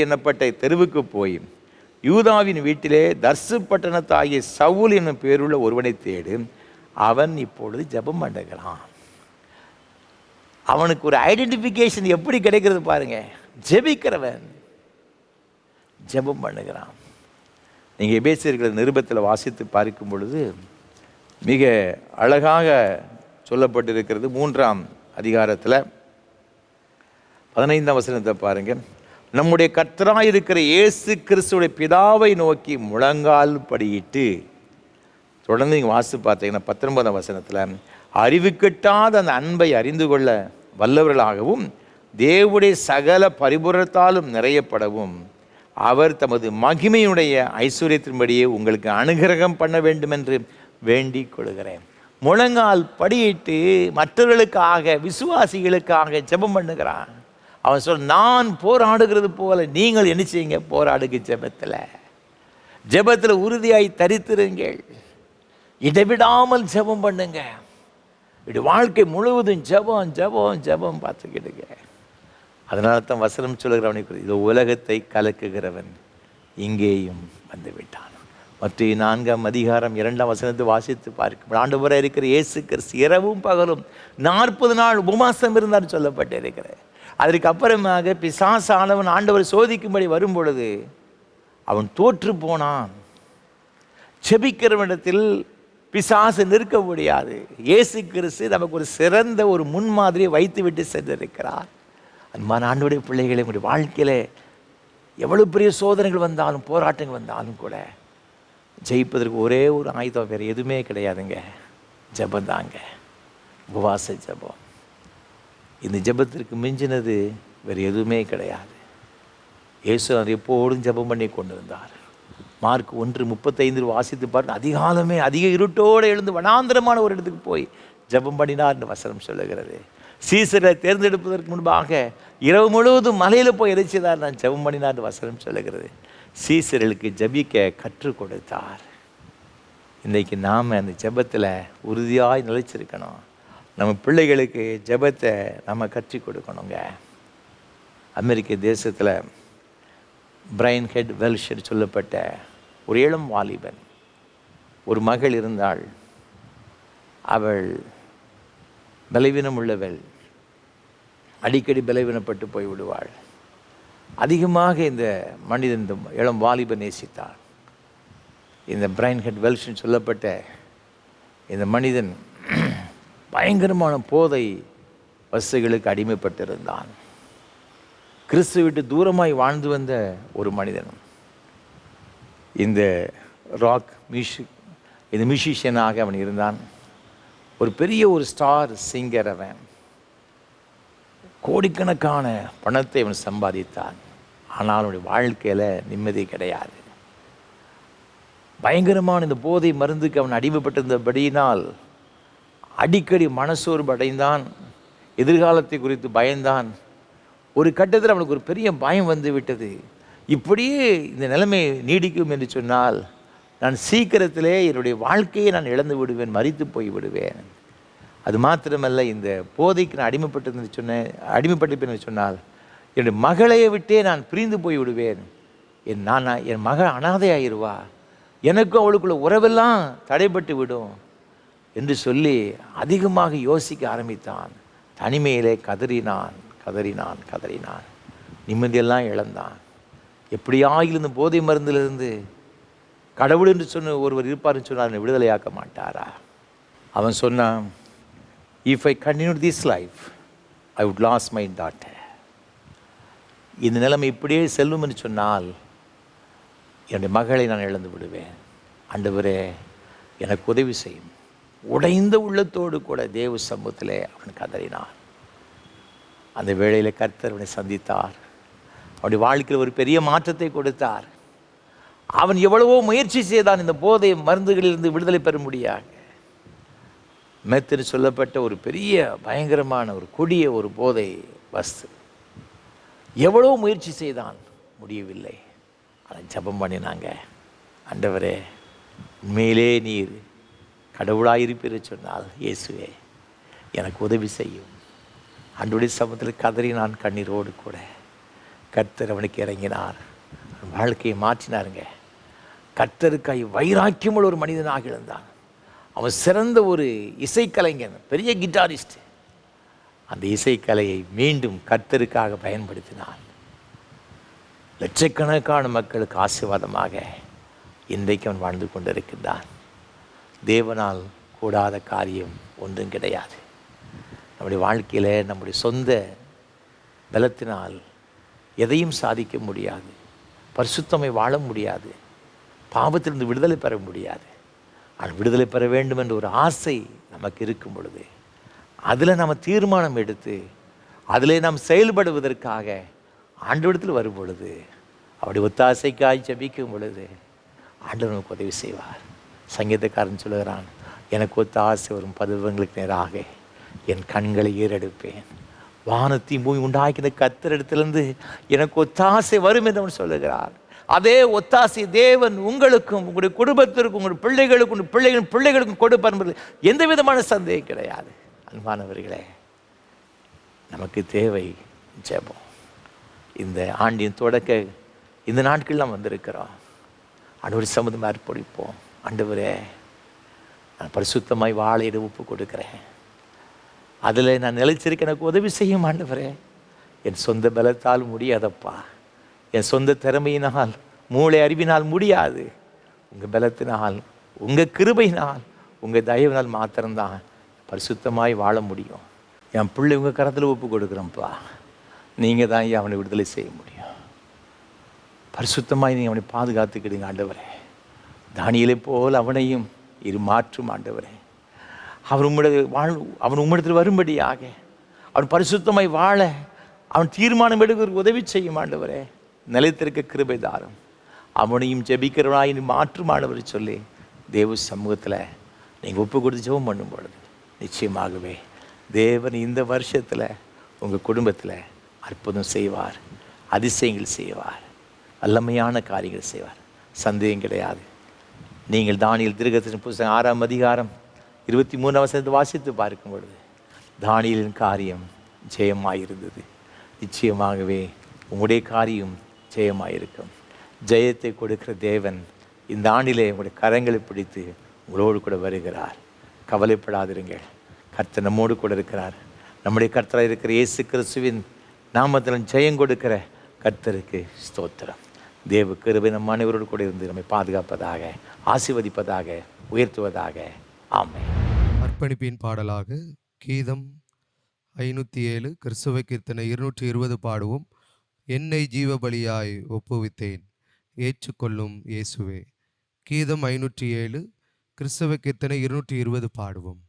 என்னப்பட்ட தெருவுக்கு போய் யூதாவின் வீட்டிலே தர்சு பட்டணத்தாகிய சவுல் என்னும் பேருள்ள ஒருவனை தேடு, அவன் இப்பொழுது ஜெபம் பண்ணுகிறான். அவனுக்கு ஒரு ஐடென்டிஃபிகேஷன் எப்படி கிடைக்கிறது பாருங்க, ஜெபிக்கிறவன் ஜெபம் பண்ணுகிறான். நீங்கள் எபேசியர்கள் நிருபத்தில் வாசித்து பார்க்கும் பொழுது மிக அழகாக சொல்லப்பட்டிருக்கிறது. 3ஆம் அதிகாரத்தில் 15ஆம் வசனத்தை பாருங்கள். நம்முடைய கர்த்தராய் இருக்கிற இயேசு கிறிஸ்துவுடைய பிதாவை நோக்கி முழங்கால் படியிட்டு, தொடர்ந்து நீங்கள் வாசித்து பார்த்தீங்கன்னா 19ஆம் வசனத்தில், அறிவு கெட்டாத அந்த அன்பை அறிந்து கொள்ள வல்லவர்களாகவும் தேவனுடைய சகல பரிபூரணத்தாலும் நிறையப்படவும் அவர் தமது மகிமையுடைய ஐஸ்வர்யத்தின்படியே உங்களுக்கு அனுகிரகம் பண்ண வேண்டும் என்று வேண்டிக் கொள்கிறேன். முழங்கால் படியிட்டு மற்றவர்களுக்காக, விசுவாசிகளுக்காக ஜெபம் பண்ணுகிறான். அவன் சொல், நான் போராடுகிறது போல நீங்கள் என்ன செய்யுங்க, போராடுங்க. ஜெபத்தில் உறுதியாய் தரித்திருங்கள். இடைவிடாமல் ஜெபம் பண்ணுங்க. இது வாழ்க்கை முழுவதும் ஜெபம் ஜெபம் ஜெபம் பார்த்துக்கிடுங்க. அதனால தான் வசனம் சொல்லுகிறவனை, இது உலகத்தை கலக்குகிறவன் இங்கேயும் வந்து விட்டான். மற்ற 4ஆம் அதிகாரம் 2ஆம் வசனத்தை வாசித்து பார்க்கும் ஆண்டவராக இருக்கிற இயேசு கிறிஸ்து இரவும் பகலும் 40 நாள் உபவாசம் இருந்தார் சொல்லப்பட்டு இருக்கிறார். அதற்கு அப்புறமாக பிசாசானவன் ஆண்டவர் சோதிக்கும்படி வரும் பொழுது அவன் தோற்று போனான். செபிக்கிறவனிடத்தில் பிசாசு நிற்க முடியாது. இயேசு கிறிஸ்து நமக்கு ஒரு சிறந்த ஒரு முன்மாதிரியை வைத்து விட்டு சென்றிருக்கிறார். அன்பான ஆண்டவருடைய பிள்ளைகளை, உங்களுடைய வாழ்க்கையில் எவ்வளவு பெரிய சோதனைகள் வந்தாலும், போராட்டங்கள் வந்தாலும் கூட ஜெயிப்பதற்கு ஒரே ஒரு ஆயுதம் வேறு எதுவுமே கிடையாதுங்க, ஜெபம் தாங்க. உபவாச ஜெபம். இந்த ஜெபத்திற்கு மிஞ்சினது வேறு எதுவுமே கிடையாது. இயேசு அவர் எப்போதும் ஜெபம் பண்ணி கொண்டு இருந்தார். மார்க் 1:35 வாசித்து பார்த்து, அதிகாலமே அதிக இருட்டோடு எழுந்து வனாந்திரமான ஒரு இடத்துக்கு போய் ஜெபம் பண்ணினார் என்று வசனம் சொல்லுகிறது. சீசரை தேர்ந்தெடுப்பதற்கு முன்பாக இரவு முழுவதும் மலையில் போய் எரிச்சதார், நான் ஜெபம் பண்ணினார் வசனம் சொல்லுகிறது. சீசர்களுக்கு ஜெபிக்க கற்றுக் கொடுத்தார். இன்றைக்கி நாம் அந்த ஜெபத்தில் உறுதியாய் நிலைச்சிருக்கணும். நம்ம பிள்ளைகளுக்கு ஜெபத்தை நம்ம கற்றுக் கொடுக்கணுங்க. அமெரிக்க தேசத்தில் பிரைன் ஹெட் வெல்ஷ் சொல்லப்பட்ட ஒரு இளம் வாலிபன், ஒரு மகள் இருந்தாள். அவள் பலவீனம் உள்ளவள், அடிக்கடி பலவீனப்பட்டு போய் விடுவாள். அதிகமாக இந்த மனிதன், இந்த இளம் வாலிபன் நேசித்தாள். இந்த பிரைன் ஹெட் வெல்ஷ் சொல்லப்பட்ட இந்த மனிதன் பயங்கரமான போதை வஸ்துகளுக்கு அடிமைப்பட்டிருந்தான். கிறிஸ்து விட்டு தூரமாய் வாழ்ந்து வந்த ஒரு மனிதன். இந்த மியூசிஷியனாக அவன் இருந்தான். ஒரு பெரிய ஒரு ஸ்டார் சிங்கர் அவன். கோடிக்கணக்கான பணத்தை அவன் சம்பாதித்தான். ஆனால் அவனுடைய வாழ்க்கையில் நிம்மதி கிடையாது. பயங்கரமான இந்த போதை மருந்துக்கு அவன் அடிமைப்பட்டிருந்தபடியினால் அடிக்கடி மனசோர்வு அடைந்தான். எதிர்காலத்தை குறித்து பயந்தான். ஒரு கட்டத்தில் அவனுக்கு ஒரு பெரிய பயம் வந்து விட்டது. இப்படியே இந்த நிலைமை நீடிக்கும் என்று சொன்னால் நான் சீக்கிரத்திலே என்னுடைய வாழ்க்கையை நான் இழந்து விடுவேன், மரித்து போய் விடுவேன். அது மாத்திரமல்ல, இந்த போதைக்கு நான் அடிமைப்பட்டிருப்பேன் சொன்னால் என்னுடைய மகளையை விட்டே நான் பிரிந்து போய் விடுவேன். என் மகள் அனாதையாயிருவா, எனக்கும் அவளுக்குள்ள உறவெல்லாம் தடைப்பட்டு விடும் என்று சொல்லி அதிகமாக யோசிக்க ஆரம்பித்தான். தனிமையிலே கதறினான். நிம்மதியெல்லாம் இழந்தான். எப்படியாகிலும் இந்த போதை மருந்திலிருந்து கடவுள் என்று சொன்ன ஒருவர் இருப்பார்னு சொன்னால் என்னை விடுதலையாக்க மாட்டாரா? அவன் சொன்னான், if I continue this life I would lose my daughter. இந்த நிலைமை இப்படியே செல்லும் என்று சொன்னால் என்னுடைய மகளை நான் இழந்து விடுவேன். ஆண்டவரே எனக்கு உதவி செய்யும். உடைந்த உள்ளத்தோடு கூட தேவ சமூகத்திலே அவன் கதறினான். அந்த வேளையில் கர்த்தர் அவனை சந்தித்தார். அவனுடைய வாழ்க்கையில் ஒரு பெரிய மாற்றத்தை கொடுத்தார். அவன் எவ்வளவோ முயற்சி செய்தான் இந்த போதை மருந்துகளிலிருந்து விடுதலை பெற முடியாது. மெத்துன்னு சொல்லப்பட்ட ஒரு பெரிய பயங்கரமான ஒரு கொடிய ஒரு போதை வஸ்து. எவ்வளோ முயற்சி செய்தான், முடியவில்லை. அதை ஜெபம் பண்ணினாங்க. ஆண்டவரே, உண்மையிலே நீர் கடவுளாயிருப்பீர் சொன்னால் இயேசுவே எனக்கு உதவி செய்யும். ஆண்டவருடைய சமூகத்தில் கதறி நான் கண்ணீரோடு கூட கர்த்தர் அவனுக்கு இறங்கினார். வாழ்க்கையை மாற்றினாருங்க. கர்த்தருக்காய் வைராக்கியமுள்ள ஒரு மனிதனாக இருந்தான். அவன் சிறந்த ஒரு இசைக்கலைஞன், பெரிய கிட்டாரிஸ்ட். அந்த இசைக்கலையை மீண்டும் கர்த்தருக்காக பயன்படுத்தினான். லட்சக்கணக்கான மக்களுக்கு ஆசீர்வாதமாக இன்றைக்கு அவன் வாழ்ந்து கொண்டிருக்கின்றான். தேவனால் கூடாத காரியம் ஒன்றும் கிடையாது. நம்முடைய வாழ்க்கையில் நம்முடைய சொந்த பலத்தினால் எதையும் சாதிக்க முடியாது. பரிசுத்தமை வாழ முடியாது. பாவத்திலிருந்து விடுதலை பெற முடியாது. ஆனால் விடுதலை பெற வேண்டும் என்ற ஒரு ஆசை நமக்கு இருக்கும் பொழுது, அதில் நம்ம தீர்மானம் எடுத்து அதில் நாம் செயல்படுவதற்காக ஆண்டவரிடத்தில் வரும் பொழுது, அப்படி ஒத்தாசைக்காய் ஜெபிக்கும் பொழுது ஆண்டவர் நமக்கு உதவி செய்வார். சங்கீதக்காரன் சொல்லுகிறான், எனக்கு ஒத்தாசை வரும் பருவங்களுக்கு நேராக என் கண்களை ஏறெடுப்பேன். வானத்தையும் பூமி உண்டாக்கின கர்த்தரிடத்திலிருந்து எனக்கு ஒத்தாசை வரும் என்று அவன் சொல்லுகிறார். அதே ஒத்தாசை தேவன் உங்களுக்கும் உங்களுடைய குடும்பத்திற்கும் உங்களுடைய பிள்ளைகளுக்கும் உங்களுடைய பிள்ளைகளின் பிள்ளைகளுக்கும் கொடுப்பார் என்பது எந்த விதமான சந்தேகம் கிடையாது. அன்பானவர்களே, நமக்கு தேவை ஜெபம். இந்த ஆண்டின் தொடக்க இந்த நாட்கள் நாம் வந்திருக்கிறோம். ஆண்டவர் சம்மதமாக அர்ப்பணிப்போம். ஆண்டவரே, நான் பரிசுத்தமாய் வாழையிட ஒப்பு கொடுக்குறேன். அதில் நான் நிலைச்சிருக்க எனக்கு உதவி செய்யும் ஆண்டவரே. என் சொந்த பலத்தால் முடியாதப்பா, என் சொந்த திறமையினால் மூளை அறிவினால் முடியாது. உங்கள் பலத்தினால், உங்கள் கிருபையினால், உங்கள் தயவினால் மாத்திரம்தான் பரிசுத்தமாய் வாழ முடியும். என் பிள்ளை உங்கள் கரத்தில் ஒப்பு கொடுக்குறேன்ப்பா. நீங்கள் தான் அவனை விடுதலை செய்ய முடியும். பரிசுத்தமாய் நீங்கள் அவனை பாதுகாத்துக்கிடுங்க ஆண்டவரே. தானியேலை போல் அவனையும் மாற்றும் ஆண்டவரே. அவன் உம்மிடத்தில் வரும்படியாக அவன் பரிசுத்தமாய் வாழ அவன் தீர்மானம் எடுக்க உதவி செய்யும் ஆண்டவரே. நிலைத்திருக்க கிருபை தாரும். அவனையும் ஜெபிக்கிறவனாய் மாற்றும் ஆண்டவரை சொல்லி தேவ சமூகத்தில் நீங்கள் ஒப்பு கொடுத்து ஜெபம் பண்ணும் பொழுது நிச்சயமாகவே தேவன் இந்த வருஷத்தில் உங்கள் குடும்பத்தில் அற்புதம் செய்வார், அதிசயங்கள் செய்வார், வல்லமையான காரியங்கள் செய்வார். சந்தேகம் கிடையாது. நீங்கள் தானியேல் தீர்க்கதரிசன புத்தகம் 6ஆம் அதிகாரம் 23ஆம் வசனத்தை வாசித்து பார்க்கும் பொழுது தானியேலின் காரியம் ஜெயமாயிருந்தது. நிச்சயமாகவே உங்களுடைய காரியம் ஜெயமாயிருக்கும். ஜெயத்தை கொடுக்கிற தேவன் இந்த ஆண்டிலே உங்களுடைய கரங்களை பிடித்து உங்களோடு கூட வருகிறார். கவலைப்படாதிருங்கள். கர்த்தர் நம்மோடு கூட இருக்கிறார். நம்முடைய கர்த்தராக இருக்கிற இயேசு கிறிஸ்துவின் நாமத்தில் ஜெயம் கொடுக்கிற கர்த்தருக்கு ஸ்தோத்திரம். தேவ கிருபை நம் அனைவரோடு கூட இருந்து நம்மை பாதுகாப்பதாக, ஆசீர்வதிப்பதாக, உயர்த்துவதாக. ஆமென். அர்ப்பணிப்பின் பாடலாக கீதம் 507 கிறிஸ்துவ கீர்த்தனை 220 பாடுவோம். என்னை ஜீவபலியாய் ஒப்புவித்தேன், ஏற்றுக்கொள்ளும் இயேசுவே. கீதம் 507 கிறிஸ்துவ கீர்த்தனை 220 பாடுவோம்.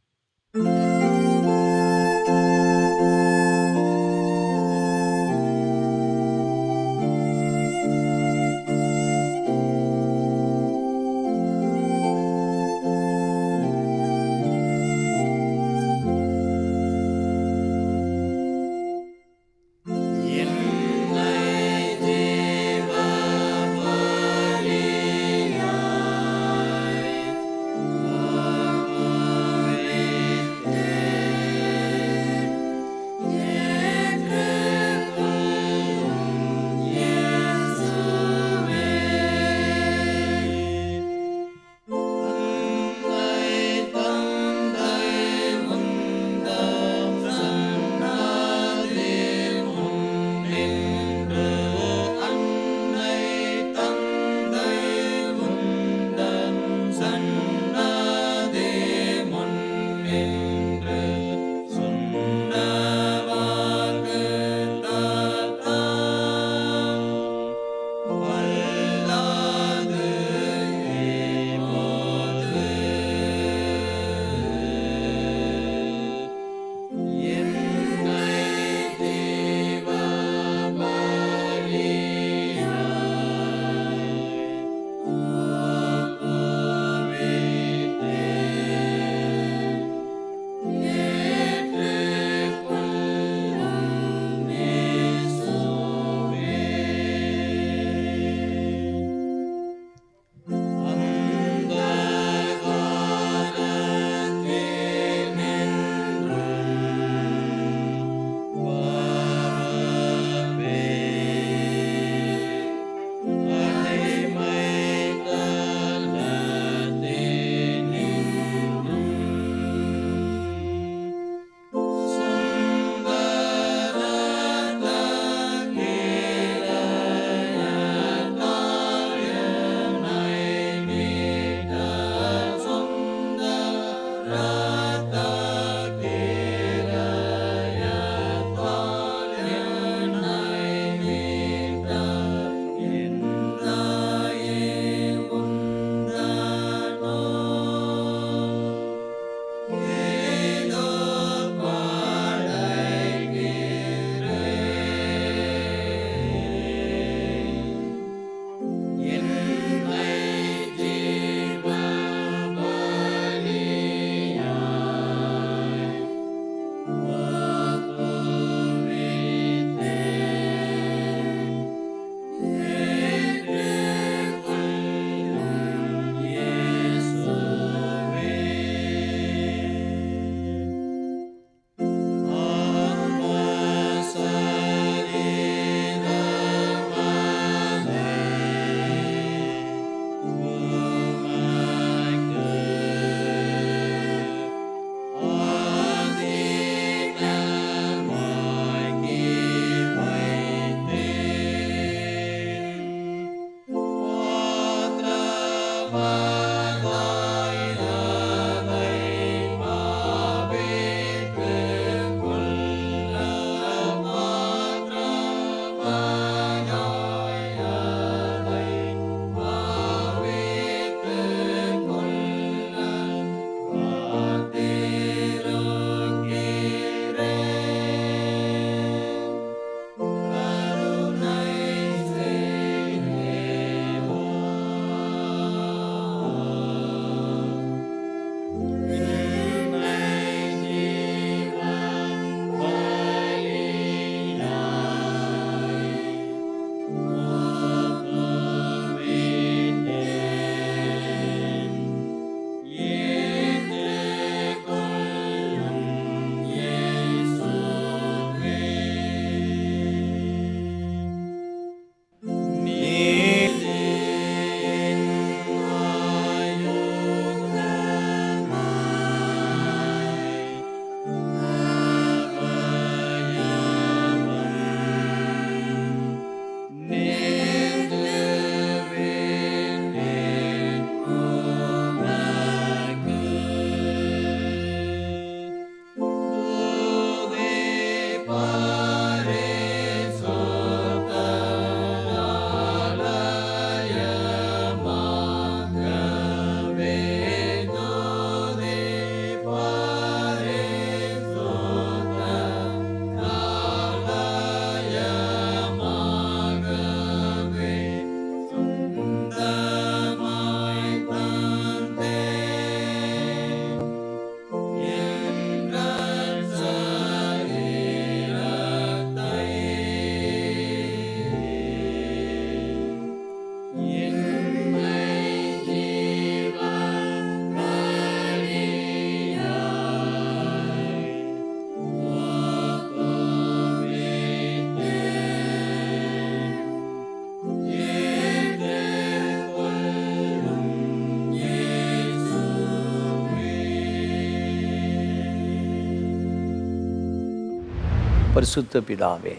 பரிசுத்த பிதாவே,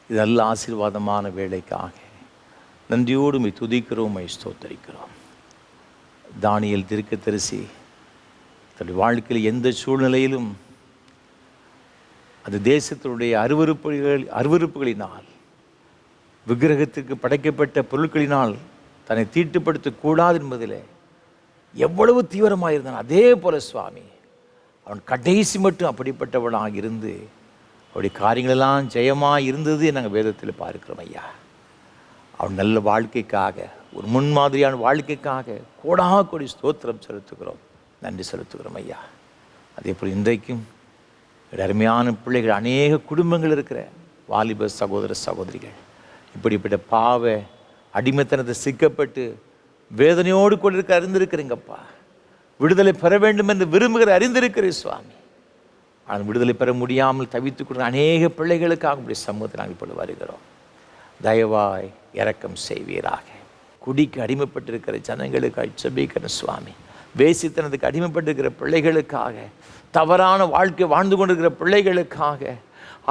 இது நல்ல ஆசீர்வாதமான வேலைக்காக நன்றியோடு உம்மை துதிக்கிறோம், உம்மை ஸ்தோத்தரிக்கிறோம். தானியேல் தீர்க்கதரிசி தன்னுடைய வாழ்க்கையில் எந்த சூழ்நிலையிலும் அது தேசத்தினுடைய அருவருப்புகளினால், விக்கிரகத்திற்கு படைக்கப்பட்ட பொருட்களினால் தன்னை தீட்டுப்படுத்தக்கூடாது என்பதில் எவ்வளவு தீவிரமாக இருந்தான். அதே போல சுவாமி, அவன் கடைசி மட்டும் அப்படிப்பட்டவனாக இருந்து அவருடைய காரியங்களெல்லாம் ஜெயமாக இருந்தது நாங்கள் வேதத்தில் பார்க்கிறோம் ஐயா. அவன் நல்ல வாழ்க்கைக்காக, ஒரு முன்மாதிரியான வாழ்க்கைக்காக கோடி ஸ்தோத்திரம் செலுத்துகிறோம், நன்றி செலுத்துகிறோம் ஐயா. அதே போல் இன்றைக்கும் அருமையான பிள்ளைகள், அநேக குடும்பங்கள் இருக்கிற வாலிப சகோதர சகோதரிகள் இப்படிப்பட்ட பாவ அடிமைத்தனத்தை சிக்கப்பட்டு வேதனையோடு கொண்டிருக்க அறிந்திருக்கிறீங்கப்பா. விடுதலை பெற வேண்டும் என்று விரும்புகிற அறிந்திருக்கிறேன் சுவாமி. ஆனால் விடுதலை பெற முடியாமல் தவித்துக் கொண்ட அநேக பிள்ளைகளுக்காக இப்படி சமூகத்தை நாங்கள் இப்பொழுது வருகிறோம். தயவாய் இரக்கம் செய்வீராக. குடிக்கு அடிமைப்பட்டிருக்கிற ஜனங்களுக்காக ஜெபிக்கிற சுவாமி. வேசித்தனத்துக்கு அடிமைப்பட்டிருக்கிற பிள்ளைகளுக்காக, தவறான வாழ்க்கை வாழ்ந்து கொண்டிருக்கிற பிள்ளைகளுக்காக,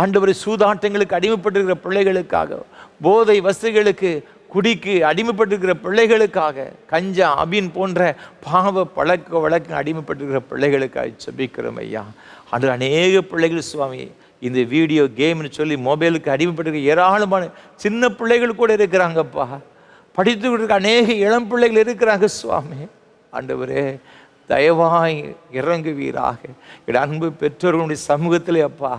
ஆண்டவரை சூதாட்டங்களுக்கு அடிமைப்பட்டிருக்கிற பிள்ளைகளுக்காக, போதை வஸ்துகளுக்கு குடிக்கு அடிமைப்பட்டிருக்கிற பிள்ளைகளுக்காக, கஞ்சா அபின் போன்ற பாவ பழக்க வழக்கம் அடிமைப்பட்டிருக்கிற பிள்ளைகளுக்காக ஜெபிக்கிறோம் ஐயா. அன்று அநேக பிள்ளைகள் சுவாமி இந்த வீடியோ கேம்னு சொல்லி மொபைலுக்கு அடிமைப்பட்டிருக்க ஏராளமான சின்ன பிள்ளைகள் கூட இருக்கிறாங்கப்பா. படித்து கொடுக்க அநேக இளம் பிள்ளைகள் இருக்கிறாங்க சுவாமி. ஆண்டவரே தயவாய் இறங்குவீராக. என் அன்பு பெற்றோர்களுடைய சமூகத்திலே அப்பா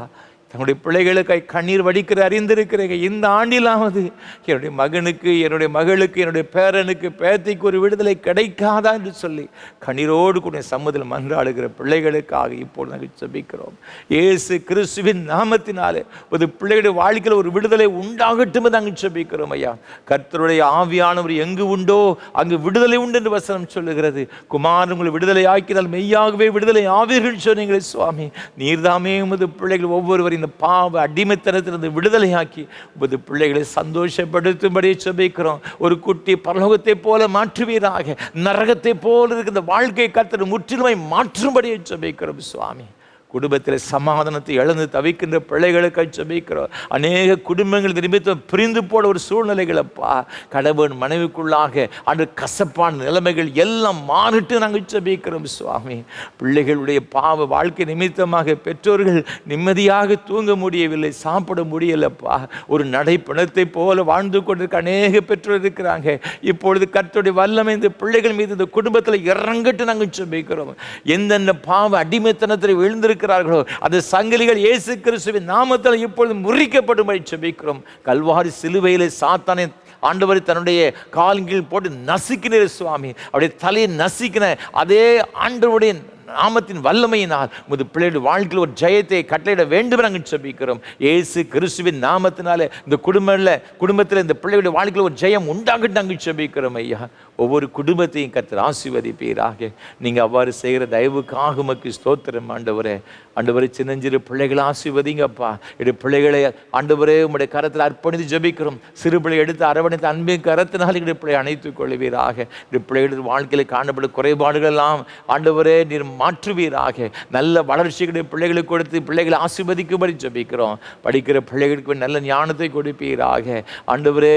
தன்னுடைய பிள்ளைகளுக்காய் கண்ணீர் வடிக்கிற அறிந்திருக்கிறீங்க. இந்த ஆண்டிலாவது என்னுடைய மகனுக்கு, என்னுடைய மகளுக்கு, என்னுடைய பேரனுக்கு, பேத்திக்கு ஒரு விடுதலை கிடைக்காதா என்று சொல்லி கண்ணீரோடு கூட சம்மதில் மன்றாடுகிற பிள்ளைகளுக்காக இப்போது நாங்கள் ஜெபிக்கிறோம். இயேசு கிறிஸ்துவின் நாமத்தினாலே ஒரு பிள்ளைகளுடைய வாழ்க்கையில் ஒரு விடுதலை உண்டாகட்டும் நாங்கள் ஜெபிக்கிறோம் ஐயா. கர்த்தருடைய ஆவியானவர் எங்கு உண்டோ அங்கு விடுதலை உண்டு என்று வசனம் சொல்லுகிறது. குமாரன் உங்களை விடுதலை ஆக்கினால் மெய்யாகவே விடுதலை ஆவீர்கள் சொன்னீங்களே சுவாமி. நீர்தாமே உமது பிள்ளைகள் ஒவ்வொருவரையும் இந்த பாவ அடிமைத்தனத்திலிருந்து விடுதலையாக்கி உமது பிள்ளைகளை சந்தோஷப்படுத்தும்படி ஜெபிக்கிறோம். ஒரு குட்டி பரலோகத்தை போல மாற்றுவீராக. நரகத்தை போல இருக்கிற வாழ்க்கை கர்த்தர் முற்றிலுமாய் மாற்றும்படியை ஜெபிக்கிறோம் சுவாமி. குடும்பத்தில் சமாதானத்தை இழந்து தவிக்கின்ற பிள்ளைகளுக்கு ஜெபிக்கிறோம். அநேக குடும்பங்கள் நிமித்தம் பிரிந்து போட ஒரு சூழ்நிலைகளப்பா, கணவன் மனைவிக்குள்ளாக அன்று கசப்பான நிலைமைகள் எல்லாம் மாறிட்டு நாங்கள் ஜெபிக்கிறோம் சுவாமி. பிள்ளைகளுடைய பாவ வாழ்க்கை நிமித்தமாக பெற்றோர்கள் நிம்மதியாக தூங்க முடியவில்லை, சாப்பிட முடியலப்பா. ஒரு நடைப்பணத்தை போல வாழ்ந்து கொண்டிருக்க அநேக பெற்றோர் இருக்கிறாங்க. இப்பொழுது கர்த்தருடைய வல்லமை இந்த பிள்ளைகள் மீது இந்த குடும்பத்தில் இறங்கட்டு நாங்கள் ஜெபிக்கிறோம். எந்தெந்த பாவ அடிமைத்தனத்தில் விழுந்திருக்க அந்த சங்கிலிகள் இயேசு கிறிஸ்துவின் நாமத்தில் இப்பொழுது முறிக்கப்படும்படி ஜெபிக்கிறோம். கல்வாரி சிலுவையிலே சாத்தானை ஆண்டவர் தன்னுடைய காலின் கீழ் போட்டு நசுக்கினார் சுவாமி. அவருடைய தலையை நசுக்கின அதே ஆண்டவருடைய நாமத்தின் வல்லமையினால் உமது பிள்ளைகளுடைய வாழ்க்கையில் ஒரு ஜெயத்தை கட்டளையிட வேண்டும் நாங்கள் ஜெபிக்கிறோம். இயேசு கிறிஸ்துவின் நாமத்தினால இந்த குடும்பத்தில் இந்த பிள்ளைகளுடைய வாழ்க்கையில் ஒரு ஜெயம் உண்டாகட்டும் நாங்கள் ஜெபிக்கிறோம் ஐயா. ஒவ்வொரு குடும்பத்தையும் கர்த்தர் ஆசீர்வதிப்பீராக. நீங்கள் அவ்வாறு செய்கிற தயவுக்காக உமக்கு ஸ்தோத்திரம் ஆண்டவரே. ஆண்டவரே சின்னஞ்சிறு பிள்ளைகளை ஆசீர்வதிங்கப்பா. என்னுடைய பிள்ளைகளை ஆண்டவரே உம்முடைய கரத்தில் அர்ப்பணித்து ஜெபிக்கிறோம். சிறு பிள்ளை எடுத்து அரவணைத்து அன்பின் கரத்தினால் என்னுடைய பிள்ளை அணைத்துக் கொள்வீராக. என்னுடைய பிள்ளைகளுடைய வாழ்க்கையில் காணப்படும் குறைபாடுகள் எல்லாம் ஆண்டவரே நீர் மாற்றுவீராக. நல்ல வளர்ச்சிகளை பிள்ளைகளுக்கு கொடுத்து பிள்ளைகளை ஆசீர்வதிக்கும்படி ஜெபிக்கிறோம். படிக்கிற பிள்ளைகளுக்கு நல்ல ஞானத்தை கொடுப்பீராக. ஆண்டவரே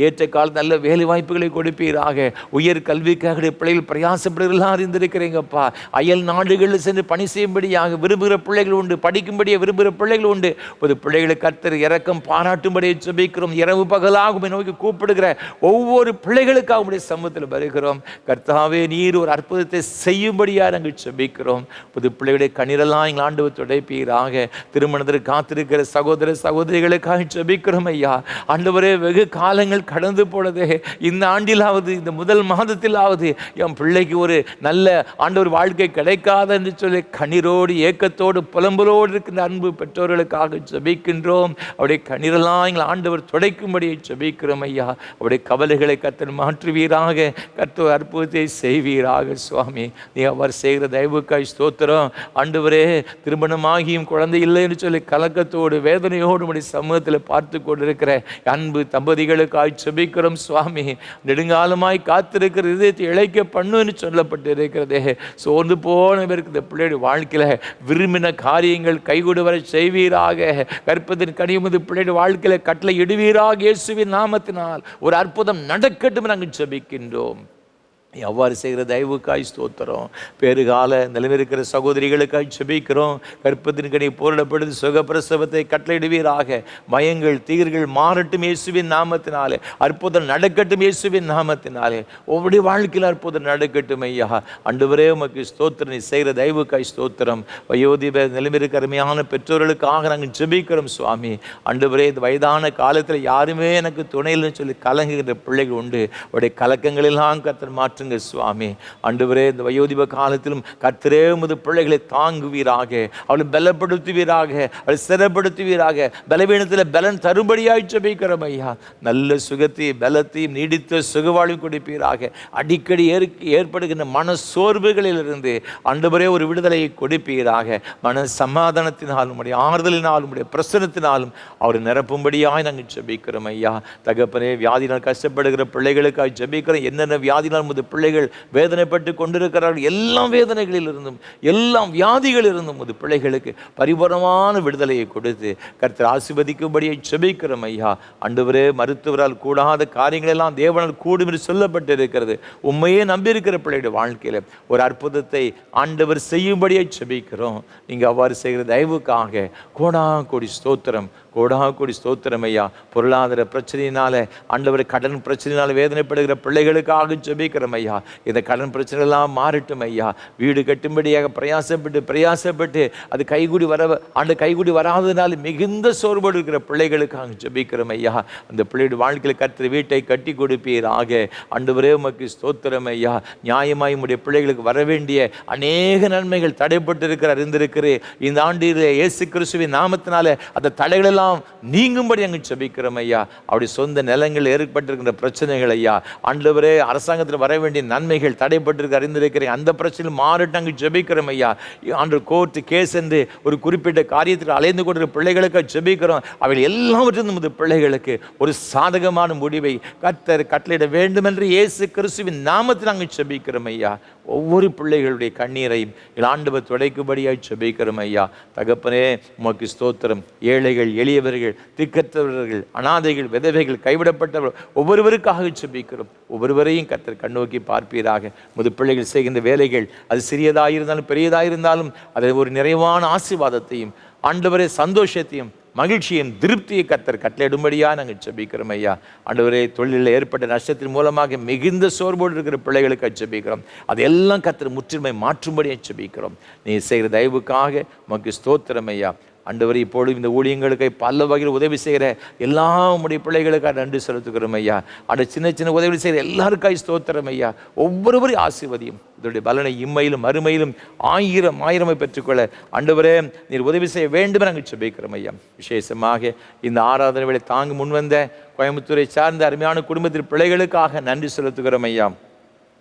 ஏற்ற கால நல்ல வேலை வாய்ப்புகளை கொடுப்பீராக. உயர் கல்விக்காக பிள்ளைகள் பிரயாசப்படுகிறதெல்லாம் அறிந்திருக்கிறீங்கப்பா. அயல் நாடுகளில் சென்று பணி செய்யும்படியாக விரும்புகிற பிள்ளைகள் உண்டு, படிக்கும்படியே விரும்புகிற பிள்ளைகள் உண்டு. ஒரு பிள்ளைகளை கர்த்தர் இரக்கம் பாராட்டும்படியே ஜெபிக்கிறோம். இரவு பகலாக நோக்கி கூப்பிடுகிற ஒவ்வொரு பிள்ளைகளுக்காக உடைய சமூகத்தில் வருகிறோம். கர்த்தாவே நீர் ஒரு அற்புதத்தை செய்யும்படியாக நாங்கள் ஜெபிக்கிறோம். புது பிள்ளைகளுடைய கண்ணீரெல்லாம் எங்கள் ஆண்டவர் துடைப்பீராக. திருமணத்திற்கு காத்திருக்கிற சகோதர சகோதரிகளுக்காக ஜெபிக்கிறோம் ஐயா. ஆண்டவரே வெகு காலங்கள் கடந்து போனதே, இந்த ஆண்டிலாவது இந்த முதல் மாதத்திலாவது என் பிள்ளைக்கு ஒரு நல்ல ஆண்டவர் வாழ்க்கை கிடைக்காத என்று சொல்லி கண்ணீரோடு ஏக்கத்தோடு புலம்பலோடு இருக்கின்ற அன்பு பெற்றோர்களுக்காக ஜெபிக்கின்றோம். அவருடைய கண்ணீரெல்லாம் எங்கள் ஆண்டவர் துடைக்கும்படியை ஜெபிக்கிறோம் ஐயா. அவருடைய கவலைகளை கர்த்தர் மாற்றுவீராக. கர்த்தர் அற்புதத்தை செய்வீராக சுவாமி. நீ அவர் செய்கிற தயவு தயவுக்காய் ஸ்தோத்திரம். ஆண்டவரே, திருமணமாகியும் குழந்தை இல்லை என்று சொல்லி கலக்கத்தோடு வேதனையோடு உம்முடைய சமூகத்தில் பார்த்து கொண்டிருக்கிற அன்பு தம்பதிகளுக்காய் ஜெபிக்கிறோம் சுவாமி. நெடுங்காலமாய் காத்திருக்கிற இதயத்தை இழைக்க பண்ணுன்னு சொல்லப்பட்டு இருக்கிறதே, சோர்ந்து போனவருக்கு இந்த பிள்ளையுடைய வாழ்க்கையில் விரும்பின காரியங்கள் கைகூட வர செய்வீராக. கற்பத்தின் கனியுமது பிள்ளையுடைய வாழ்க்கையில் கட்டளை இடுவீராக. இயேசுவின் நாமத்தினால் ஒரு அற்புதம் நடக்கட்டும் நாங்கள் ஜெபிக்கின்றோம். எவ்வாறு செய்கிற தயவுக்காய் ஸ்தோத்திரம். பேறுகால நிலைமையிருக்கிற சகோதரிகளுக்காய் ஜெபிக்கிறோம். கற்பத்தின் கனி போரிடப்படுது சுகப்பிரசவத்தை கட்டளையிடுவீராக. பயங்கள் தீர்கள் மாறட்டும் இயேசுவின் நாமத்தினாலே. அற்புதம் நடக்கட்டும் இயேசுவின் நாமத்தினாலே. ஒவ்வொரு வாழ்க்கையில் அற்புதம் நடக்கட்டும் ஐயா. ஆண்டவரே, உமக்கு ஸ்தோத்திரம். நீ செய்கிற தயவுக்காய் ஸ்தோத்திரம். வயோதிப நிலைமையிருக்கிற அருமையான பெற்றோர்களுக்காக நாங்கள் ஜெபிக்கிறோம் சுவாமி. ஆண்டவரே, இந்த வயதான காலத்தில் யாருமே எனக்கு துணையில்னு சொல்லி கலங்குகிற பிள்ளைகள் உண்டு. அவருடைய கலக்கங்களெல்லாம் கர்த்தர் மாற்றுங்க சுவாமி. ஆண்டவரே, இந்த வயோதிப காலத்திலும் கர்த்தரே உமது பிள்ளைகளை தாங்குவீராக. அவளை பலப்படுத்துவீராக, அவளை சிறப்படுத்துவீராக. பலவீனத்தில் பலன் தரும்படியாய் ஜெபிக்கிறோம் ஐயா. நல்ல சுகத்தையும் பலத்தையும் நீடித்த சுகவாழ்வு கொடுப்பீராக. அடிக்கடி ஏற்படுகின்ற மன சோர்வுகளிலிருந்து ஆண்டவரே ஒரு விடுதலையை கொடுப்பீராக. மன சமாதானத்தினாலும் உடைய ஆறுதலினாலும் உடைய பிரசனத்தினாலும் அவரை நிரப்பும்படியாய் நாங்கள் ஜெபிக்கிறோம் ஐயா. தகப்பனே, வியாதினால் கஷ்டப்படுகிற பிள்ளைகளுக்காக ஜெபிக்கிறோம். என்னென்ன வியாதினால் முது பிள்ளைகள் வேதனைப்பட்டு கொண்டிருக்கிறார்கள், எல்லா வேதனைகளில் இருந்தும் எல்லா வியாதிகளில் இருந்தும் முது பிள்ளைகளுக்கு பரிபூரணமான விடுதலையை கொடுத்து கர்த்தர் ஆசீர்வதிக்கும்படியை ஜெபிக்கிறோம் ஐயா. ஆண்டவரே, மருத்துவரால் கூடாத காரியங்கள் எல்லாம் தேவனால் கூடும் என்று சொல்லப்பட்டு இருக்கிறது. உண்மையே நம்பியிருக்கிற பிள்ளையுடைய வாழ்க்கையில் ஒரு அற்புதத்தை ஆண்டவர் செய்யும்படியை ஜெபிக்கிறோம். நீங்கள் அவ்வாறு செய்கிற தயவுக்காக கோடா கோடி ஸ்தோத்திரம், கோடா கோடி ஸ்தோத்திரம் ஐயா. பொருளாதார பிரச்சனையினால ஆண்டவர் கடன் பிரச்சனையினால வேதனைப்படுகிற பிள்ளைகளுக்காக ஜெபிக்கிறோம் ஐயா. இந்த கடன் பிரச்சனை எல்லாம் மாறட்டும் ஐயா. வீடு கட்டும்படியாக பிரயாசப்பட்டு அது கைகூடி வராதனால மிகுந்த சோர்வோடு இருக்கிற பிள்ளைகளுக்காக ஜெபிக்கிறோம் ஐயா. அந்த பிள்ளையுடைய வாழ்க்கையில் கர்த்தர் வீட்டை கட்டி கொடுப்பீராக. ஆண்டவரே, உமக்கு ஸ்தோத்திரம் ஐயா. நியாயமாய் உம்முடைய பிள்ளைகளுக்கு வர வேண்டிய அநேக நன்மைகள் தடைப்பட்டு அறிந்திருக்கிறேன். இந்த ஆண்டிலே இயேசு கிறிஸ்துவின் நாமத்தினால அந்த தடைகளெல்லாம் நீங்கும்படி அங்கு ஜெபிக்கிறோம் ஐயா. அவருடைய சொந்த நிலங்கள் ஏற்பட்டிருக்கின்ற பிரச்சனைகள் ஐயா, ஆண்டவரே, அரசாங்கத்தில் வர வேண்டிய நன்மைகள் தடைப்பட்டிருக்க அறிந்திருக்கிறேன். அந்த பிரச்சனை மாறிட்டு அங்கு ஜெபிக்கிறோம் ஐயா. ஆண்டு கோர்ட்டு கேஸ் என்று ஒரு குறிப்பிட்ட காரியத்தில் அலைந்து கொண்டிருக்கிற பிள்ளைகளுக்கு ஜெபிக்கிறோம். அவைகள் எல்லாவற்றும் நமது பிள்ளைகளுக்கு ஒரு சாதகமான முடிவை கர்த்தர் கட்டளையிட வேண்டும் என்று இயேசு கிறிஸ்துவின் நாமத்தில் நாங்கள் ஜெபிக்கிறோம் ஐயா. ஒவ்வொரு பிள்ளைகளுடைய கண்ணீரையும் ஆண்டவர் துடைக்கும்படியாய் ஜெபிக்கிறோம் ஐயா. தகப்பனே, உமக்கு ஸ்தோத்திரம். ஏழைகள், எளியவர்கள், திக்கற்றவர்கள், அனாதைகள், விதவைகள், கைவிடப்பட்டவர்கள் ஒவ்வொருவருக்காக ஜெபிக்கிறோம். ஒவ்வொருவரையும் கர்த்தர் கண்ணோக்கி பார்ப்பீராக. முது பிள்ளைகள் செய்கின்ற வேலைகள் அது சிறியதாக இருந்தாலும் பெரியதாக இருந்தாலும் அதை ஒரு நிறைவான ஆசீர்வாதத்தையும் ஆண்டவரே சந்தோஷத்தையும் மகிழ்ச்சியும் திருப்தியை கர்த்தர் கட்டளையிடும்படியாக நாங்கள் ஜெபிக்கிறோம் ஐயா. ஆண்டவரே, தொழிலில் ஏற்பட்ட நஷ்டத்தின் மூலமாக மிகுந்த சோர்வோடு இருக்கிற பிள்ளைகளுக்கு ஜெபிக்கிறோம். அதெல்லாம் கர்த்தர் முற்றிலுமை மாற்றும்படியாக ஜெபிக்கிறோம். நீ செய்கிற தயவுக்காக உமக்கு ஸ்தோத்திரம் ஐயா. ஆண்டவரே, இப்பொழுது இந்த ஊழியங்களுக்கு பல வகையில் உதவி செய்கிற எல்லா உடைய பிள்ளைகளுக்காக நன்றி செலுத்துகிறோம் ஐயா. அந்த சின்ன சின்ன உதவி செய்கிற எல்லாருக்காய் ஸ்தோத்திரம் ஐயா. ஒவ்வொருவரையும் ஆசீர்வதியும். இதனுடைய பலனை இம்மையிலும் மறுமையிலும் ஆயிரமை பெற்றுக்கொள்ள ஆண்டவரே நீர் உதவி செய்ய வேண்டும் நாங்கள் ஜெபிக்கிறோம் ஐயா. விசேஷமாக இந்த ஆராதனை வேளை தாங்க முன்வந்த கோயம்புத்தூரை சார்ந்த அருமையான குடும்பத்தின் பிள்ளைகளுக்காக நன்றி செலுத்துகிறோம் ஐயா.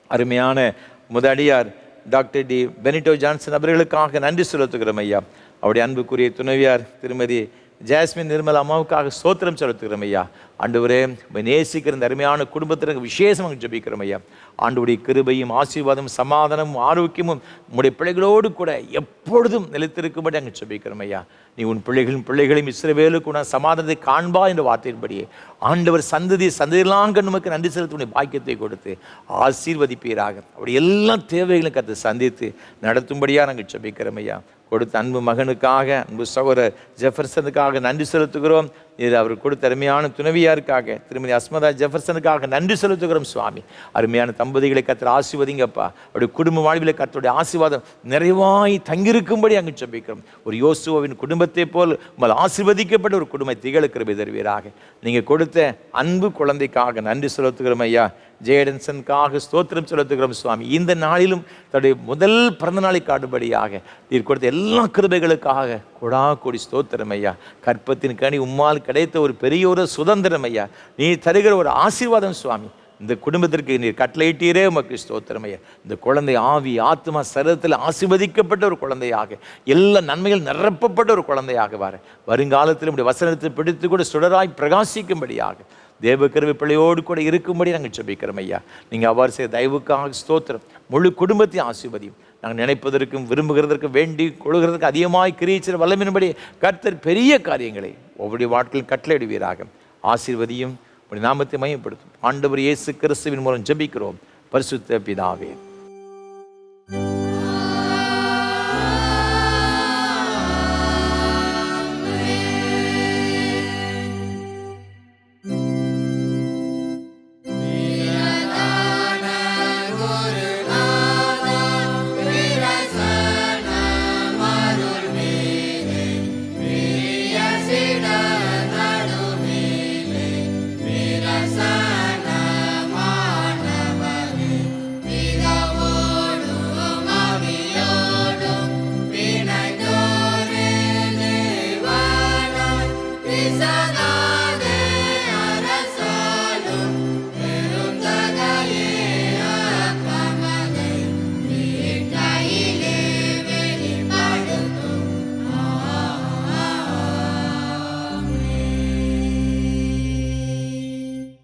அருமையான முதடியார் டாக்டர் டி பெனிட்டோ ஜான்சன் அவர்களுக்காக நன்றி செலுத்துகிறோம் ஐயா. அவருடைய அன்புக்குரிய துணைவியார் திருமதி ஜாஸ்மின் நிர்மலா அம்மாவுக்காக ஸ்தோத்திரம் செலுத்துகிறோம் ஐயா. ஆண்டவரே, நேசிக்கிற இந்த அருமையான குடும்பத்திற்கு விசேஷமாக ஜெபிக்கிறோம் ஐயா. ஆண்டவருடைய கிருபையும் ஆசீர்வாதமும் சமாதானமும் ஆரோக்கியமும் உங்களுடைய பிள்ளைகளோடு கூட எப்பொழுதும் நிலைத்திருக்கும்படி அங்கே ஜெபிக்கிறோம் ஐயா. நீ உன் பிள்ளைகளையும் இஸ்ரவேலுக்கு உன சமாதானத்தை காண்பா என்ற வார்த்தையின்படியே ஆண்டவர் சந்ததியெல்லாம் நமக்கு நன்றி செலுத்த பாக்கியத்தை கொடுத்து ஆசீர்வதிப்பீராக. அவருடைய எல்லா தேவைகளையும் கற்று சந்தித்து நடத்தும்படியாக நாங்கள் ஜெபிக்கிறோம் ஐயா. கொடுத்த அன்பு மகனுக்காக, அன்பு சகோதரர் ஜெஃபர்சனுக்காக நன்றி செலுத்துகிறோம். இது அவர் கொடுத்த அருமையான துணைவியாருக்காக திருமதி அஸ்மதா ஜெஃபர்சனுக்காக நன்றி செலுத்துகிறோம் சுவாமி. அருமையான தம்பதிகளை கர்த்தர் ஆசீர்வதிங்கப்பா. அவருடைய குடும்ப வாழ்வில் கர்த்தருடைய ஆசீர்வாதம் நிறைவாய் தங்கியிருக்கும்படி அங்கு ஜெபிக்கிறோம். ஒரு யோசுவாவின் குடும்பத்தை போல் உங்கள் ஆசீர்வதிக்கப்பட்ட ஒரு குடும்பத்தை திகழ கிருபை தருவீராக. நீங்கள் கொடுத்த அன்பு குழந்தைக்காக நன்றி செலுத்துகிறோம் ஐயா. ஜெயடன்சனுக்காக ஸ்தோத்திரம் செலுத்துகிறோம் சுவாமி. இந்த நாளிலும் தன்னுடைய முதல் பிறந்த நாளை காடுபடியாக நீர் கொடுத்த எல்லா கிருபைகளுக்காக கொடா கொடி ஸ்தோத்திரம் ஐயா. கற்பத்தின் கனி உம்மால் கிடைத்த ஒரு பெரிய ஒரு சுதந்திரம் ஐயா. நீ தருகிற ஒரு ஆசீர்வாதம் சுவாமி. இந்த குடும்பத்திற்கு நீர் கட்டளையிட்டீரே உமக்கு ஸ்தோத்திரம் ஐயா. இந்த குழந்தை ஆவி ஆத்மா சரீரத்தில் ஆசீர்வதிக்கப்பட்ட ஒரு குழந்தையாக, எல்லா நன்மைகள் நிரப்பப்பட்ட ஒரு குழந்தையாக வருங்காலத்தில் இப்படி வசனத்தை பிடித்து கூட சுடராய் பிரகாசிக்கும்படியாக தேவ கருவி பிள்ளையோடு கூட இருக்கும்படி நாங்கள் ஜெபிக்கிறோம் ஐயா. நீங்கள் அவ்வாறு செய்ய தயவுக்காக ஸ்தோத்திரம். முழு குடும்பத்தையும் ஆசீர்வதியும். நாங்கள் நினைப்பதற்கும் விரும்புகிறதற்கும் வேண்டி கொள்கிறதற்கு அதிகமாய் கிரியைச்சல் வல்லமின்படி கர்த்தர் பெரிய காரியங்களை ஒவ்வொரு வாழ்க்கையில் கட்டளையிடுவீராக. ஆசீர்வதியும் உடைய நாமத்தை மையப்படுத்தும். ஆண்டவர் இயேசு கிறிஸ்துவின் மூலம் ஜெபிக்கிறோம் பரிசுத்த பிதாவே.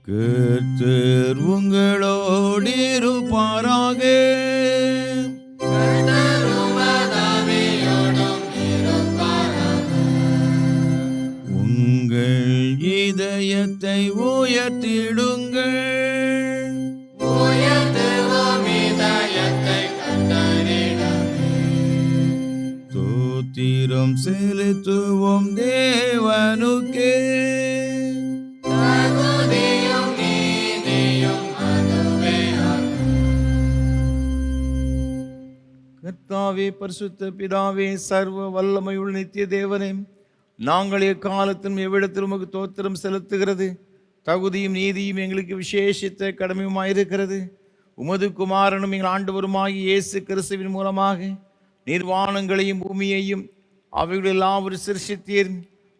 கர்த்தர் உங்களோடு இருப்பாராக. உங்கள் இதயத்தை உயர்த்திடுங்கள். ஸ்தோத்திரம் செலுத்துவோம் தேவனுக்கே. கர்த்தாவே, பரிசுத்த பிதாவே, சர்வ வல்லமையுள்ள நித்திய தேவனே, நாங்கள் எக்காலத்திலும் எவ்விடத்திலும் உமக்கு தோத்திரம் செலுத்துகிறது தகுதியும் நீதியும் எங்களுக்கு விசேஷித்த கடமையுமாயிருக்கிறது. உமது குமாரனும் எங்கள் ஆண்டவருமாகி இயேசு கிறிஸ்துவின் மூலமாக நிர்வாணங்களையும் பூமியையும் அவைகள் எல்லாவரும் சிருஷ்டித்தீர்.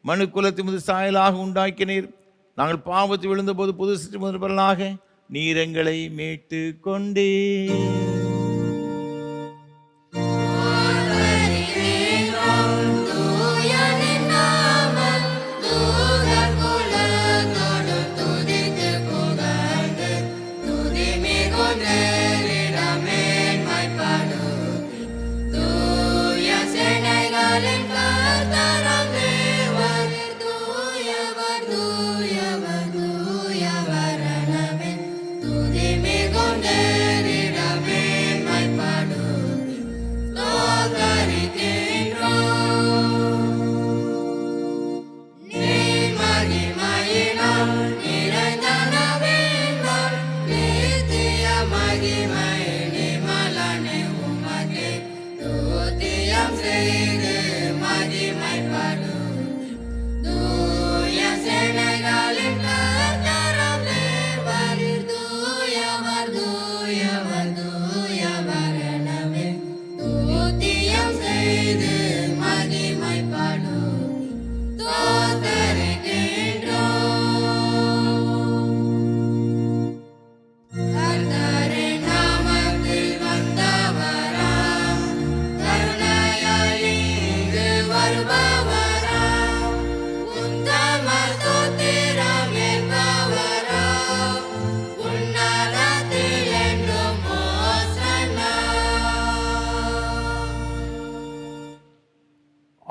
மனு குலத்தை முது சாயலாக உண்டாக்கினீர். நாங்கள் பாவத்தில் விழுந்தபோது புது சிருஷ்டி முதல்வர்களாக நீர் எங்களை மீட்டு கொண்டே.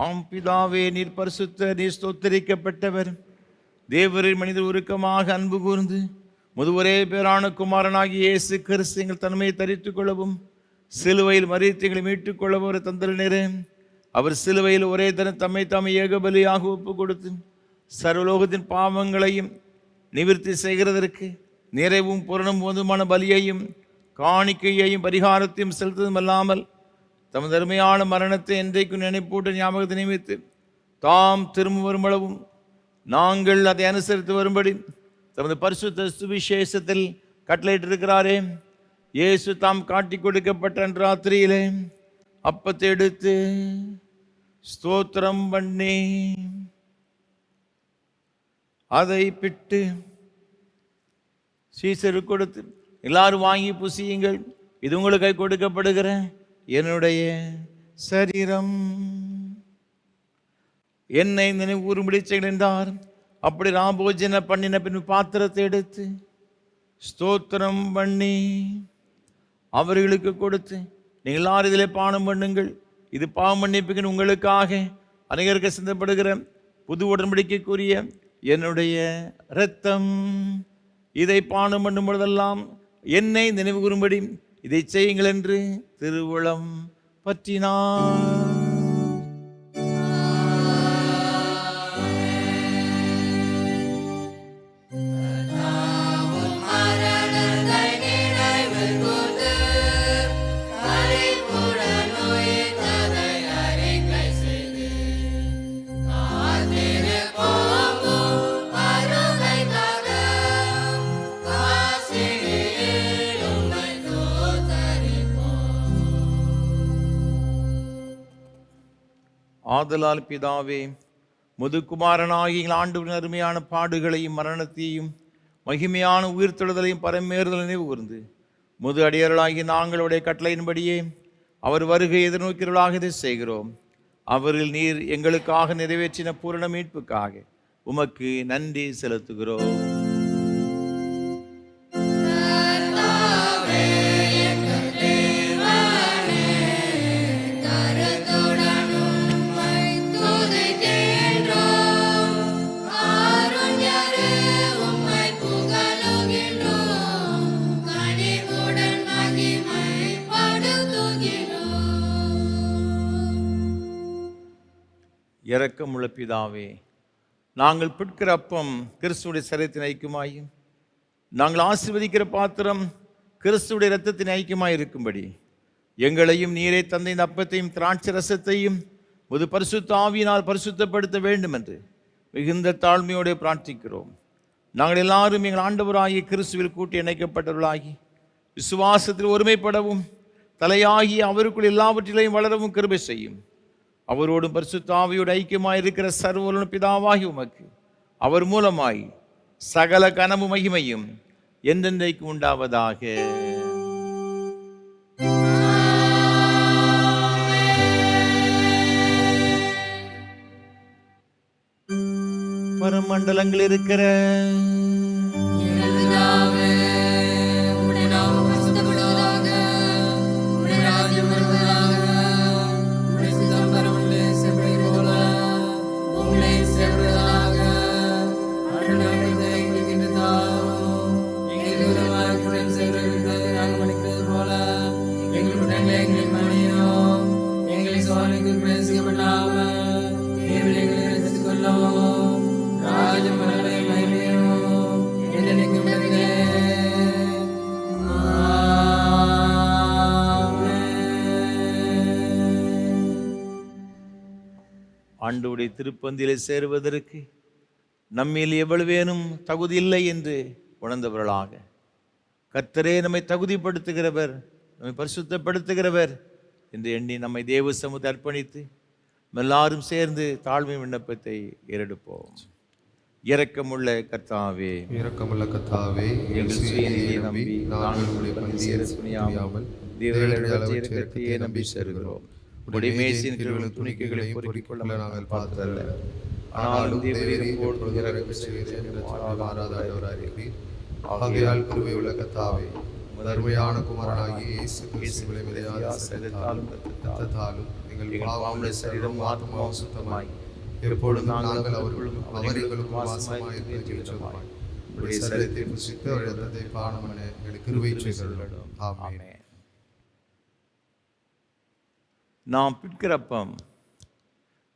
ஆம் பிதாவே, நீர் பரிசுத்த, நீர் ஸ்தோத்தரிக்கப்பட்டவர். தேவரின் மனிதர் உருக்கமாக அன்பு கூர்ந்து முதுவரே பேரான குமாரனாகி இயேசு கிறிஸ்து எங்கள் தன்மையை தரித்துக் கொள்ளவும் சிலுவையில் மரித்து எங்களை மீட்டுக் கொள்ளவும் ஒரு தந்தலினரே. அவர் சிலுவையில் ஒரே தரம் தம்மை தாமே ஏகபலியாக ஒப்பு கொடுத்து சர்வலோகத்தின் பாவங்களையும் நிவர்த்தி செய்கிறதற்கு நிறைவும் பூரணம் போதுமான பலியையும் காணிக்கையையும் பரிகாரத்தையும் செலுத்ததும் அல்லாமல் தமது அருமையான மரணத்தை என்றைக்கும் நினைப்பூட்ட ஞாபகத்தை நியமித்து தாம் திரும்ப வரும்பளவும் நாங்கள் அதை அனுசரித்து வரும்படி தமது பரிசுத்த சுவிசேஷத்தில் கட்டளையிட்டிருக்கிறாரே. இயேசு தாம் காட்டி கொடுக்கப்பட்ட அன்று ராத்திரியிலே அப்பத்தை எடுத்து ஸ்தோத்திரம் பண்ணி அதை பிட்டு சீசருக்கு கொடுத்து எல்லாரும் வாங்கி புசியுங்கள், இது உங்களுக்கு கொடுக்கப்படுகிற என்னுடைய சரீரம். என்னை நினைவு கூறும்படி செய்கின்றார். அப்படி ராபோஜன பண்ணின பின் பாத்திரத்தை எடுத்து ஸ்தோத்திரம் பண்ணி அவர்களுக்கு கொடுத்து, நீங்கள் எல்லாரும் இதிலே பானம் பண்ணுங்கள், இது பாவ மன்னிப்புக்கு உங்களுக்காக அநேகருக்கு சிந்தப்படுகிற புது உடன்படிக்கைக்குரிய என்னுடைய இரத்தம். இதை பானம் பண்ணும் பொழுதெல்லாம் என்னை நினைவு கூறும்படி இதை செய்யுங்கள் என்று திருவுளம் பற்றினார். ஆதலால் பிதாவே, முதுகுமாரனாகிய ஆண்டவரின் அருமையான பாடுகளையும் மரணத்தையும் மகிமையான உயிர்த்தெழுதலையும் பரமேறுதலை நினைவு கூர்ந்து முது அடியார்களாகிய நாங்களுடைய கட்டளையின்படியே அவர் வருகை எதிர்நோக்கிறவர்களாக இதை செய்கிறோம். அவரில் நீர் எங்களுக்காக நிறைவேற்றின பூரண மீட்புக்காக உமக்கு நன்றி செலுத்துகிறோம். இரக்கமுள்ள பிதாவே, நாங்கள் பிற்கிற அப்பம் கிறிஸ்துவுடைய சரீரத்தின் ஐக்கியமாயும் நாங்கள் ஆசீர்வதிக்கிற பாத்திரம் கிறிஸ்துவுடைய இரத்தத்தின் ஐக்கியமாய் இருக்கும்படி எங்களையும் நீரை தந்த இந்த அப்பத்தையும் திராட்சை ரசத்தையும் ஒரு பரிசுத்த ஆவியினால் பரிசுத்தப்படுத்த வேண்டும் என்று மிகுந்த தாழ்மையோடு பிரார்த்திக்கிறோம். நாங்கள் எல்லாரும் எங்கள் ஆண்டவராகிய கிறிஸ்துவில் கூட்டி இணைக்கப்பட்டவர்களாகி விசுவாசத்தில் ஒருமைப்படவும் தலையாகி அவருக்குள் எல்லாவற்றிலையும் வளரவும் கிருபை செய்யும். அவரோடும் பரிசுத்த ஆவியோடு ஐக்கியமாய் இருக்கிற சர்வவல்ல பிதாவாகி உமக்கு அவர் மூலமாய் சகல கனமும் மகிமையும் என்றென்றைக்கு உண்டாவதாக. பரமண்டலங்கள் இருக்கிற ஆண்டவருடைய திருப்பந்தியிலே சேருவதற்கு நம்மில் எவ்வளவேனும் தகுதி இல்லை என்று உணர்ந்தவர்களாக கர்த்தரே நம்மை தகுதிப்படுத்துகிறவர், நம்மை பரிசுத்தப்படுத்துகிறவர் என்று எண்ணி நம்மை தேவ சமூகத்தை அர்ப்பணித்து எல்லாரும் சேர்ந்து தாழ்மை விண்ணப்பத்தை ஏறெடுப்போம். இரக்கமுள்ள கர்த்தாவே, இரக்கமுள்ள கர்த்தாவே, எங்கள் சுயநீதியை நம்பி நாங்கள் உம்முடைய பந்தியில் துணியாமல் தேவர்களுடைய இரக்கத்தையே நம்பி சேருகிறோம். உடைய மேசின் கிருபைகளும் துணிக்கைகளை பொறுக்கிக் கொள்ள நாங்கள் பார்த்ததல்ல, ஆனாலும் தேவரீர் எப்பொழுதும் இரக்கம் செய்து மாறாதவராய் இருக்கிறீர். ஆகையால் கிருபை உள்ள கர்த்தாவே, அருமையான குமாரனாகிய இயேசு கிறிஸ்துவின் மிதையாத சரீரத்தாலும் இரத்தத்தாலும் எங்கள் பாவமுள்ள சரீரம் ஆத்மாவும் சுத்தமாய் எப்பொழுதும் நாங்கள் அவர்களுக்கும் வாசமாய் இருக்கிறோம். உடைய சரீரத்தை புசித்து அவருடைய இரத்தத்தை பானம் பண்ண எங்களுக்கு கிருபை செய்தருளும். ஆமென். நாம் பிற்கிறப்பம்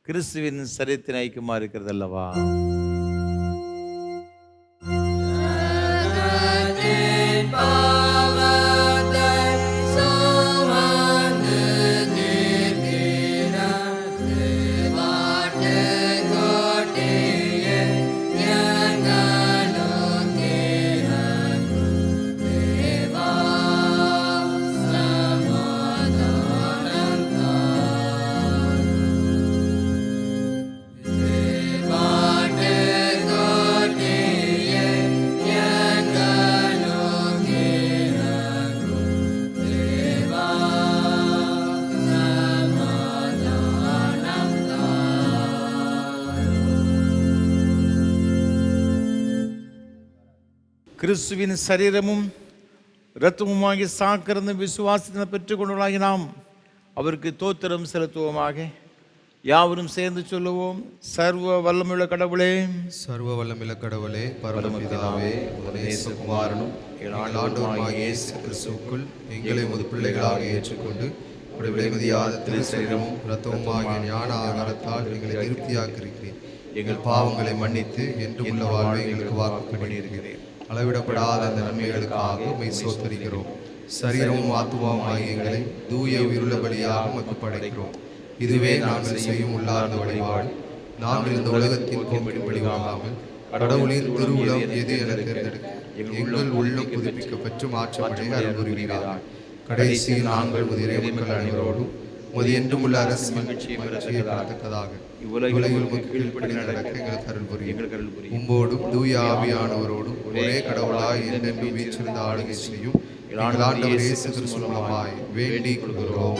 கிறிஸ்துவின் சரீரத்தின் ஐக்கியமா இருக்கிறது அல்லவா? Amen. கிறிஸ்துவின் சரீரமும் இரத்தமுமாகி சாக்கிரந்த விசுவாசத்தினை பெற்றுக்கொண்டவர்களாகி நாம் அவருக்கு தோத்திரம் செலுத்துவோமாக. யாவரும் சேர்ந்து சொல்லுவோம். சர்வ வல்லமையுள்ள கடவுளே, சர்வ வல்லமையுள்ள கடவுளே, பரமபிதாவே, நேசகுமாரனும் ஆண்டவருமாகிய இயேசு கிறிஸ்துவுக்குள் எங்களை உமது பிள்ளைகளாக ஏற்றுக்கொண்டு உடைய விலைமதியாத திரு சரீரமும் இரத்தமுமாகிய ஞான ஆகாரத்தால் எங்களை திருப்தியாக்கியிருக்கிறேன். எங்கள் பாவங்களை மன்னித்து என்றும் உள்ள வாழ்வை எங்களுக்கு வாக்கு பண்ணியிருக்கிறேன். அளவிடப்படாத அந்த நன்மைகளுக்காக உம்மை ஸ்தோத்திரிக்கிறோம். சரீரமும் ஆத்துமாவுமாகிய எங்களை தூய உயிருள்ள பலியாக உமக்கு படைக்கிறோம். இதுவே நாங்கள் செய்யும் உள்ளார்ந்த வழிபாடு. நாங்கள் இந்த உலகத்தின் போக்கின் வழிவாகாமல் கடவுளின் திருவுளம் எது என தேர்ந்தெடுக்க எங்கள் உள்ளம் புதுப்பிக்கப்பட்டு மாற்றமடைய அருள் புரிவீராக. கடைசியில் நாங்கள் உமது இறைமக்கள் அனைவரோடும் உமது என்றும் உள்ள அரசு மகிழ்ச்சியை பெறத்தக்கதாக இவ்வுலகில் உமக்கு கீழ்ப்படி நடக்க எங்களுக்கு அருள் புரியும். உம்மோடும் தூய ஆவியானவரோடும் ஒரே கடவுளாய் என்றென்றும் வீற்றிருந்த ஆளுகை செய்யும் எங்கள் ஆண்டவர் இயேசு கிறிஸ்து மூலமாய் வேண்டிக் கொள்கிறோம்.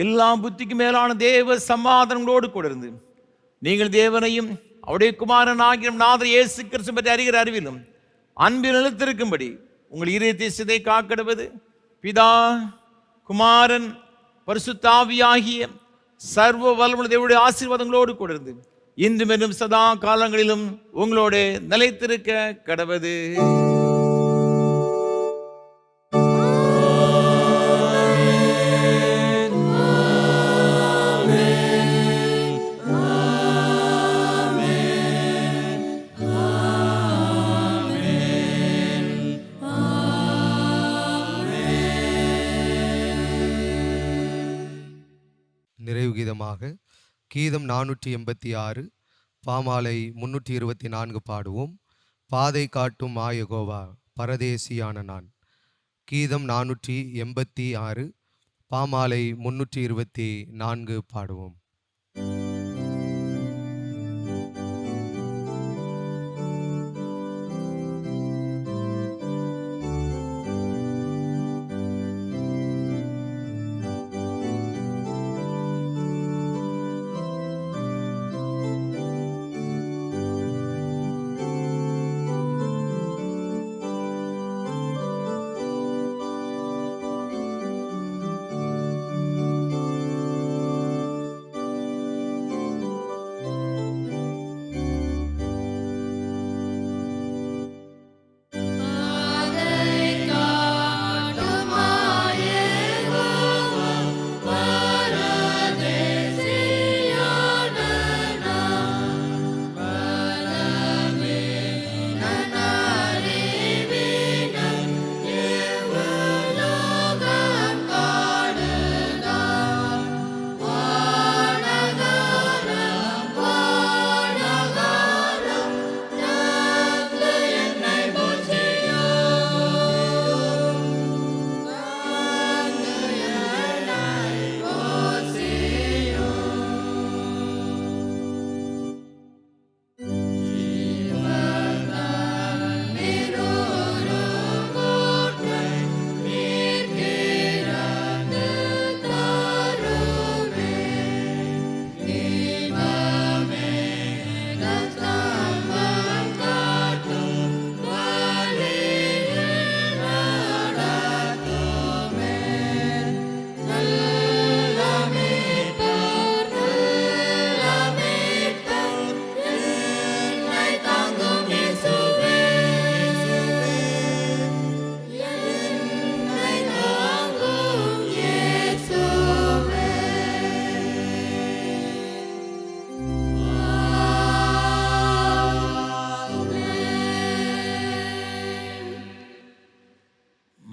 எல்லா புத்திக்கு மேலான தேவ சமாதானங்களோடு கூட இருந்து நீங்கள் தேவனையும் அவருடைய குமாரன் ஆகிய நாதர் இயேசு கிறிஸ்து பற்றி அறிகிற அறிவிலும் அன்பில் நிலைத்திருக்கும்படி உங்கள் இதயத்தை சிதை காக்கிடுவது பிதா குமாரன் பரிசுத்த ஆவியாகிய சர்வ வல்லமையுள்ள தேவனுடைய ஆசீர்வாதங்களோடு கூட இருந்து இன்றும் என்றும் சதா காலங்களிலும் உங்களோடு நிலைத்திருக்க கடவது. நிறைவு கீதமாக கீதம் 486 பாமாலை 324 பாடுவோம். பாதை காட்டும் யெகோவா பரதேசியான நான். கீதம் 486 பாமாலை 324 பாடுவோம்.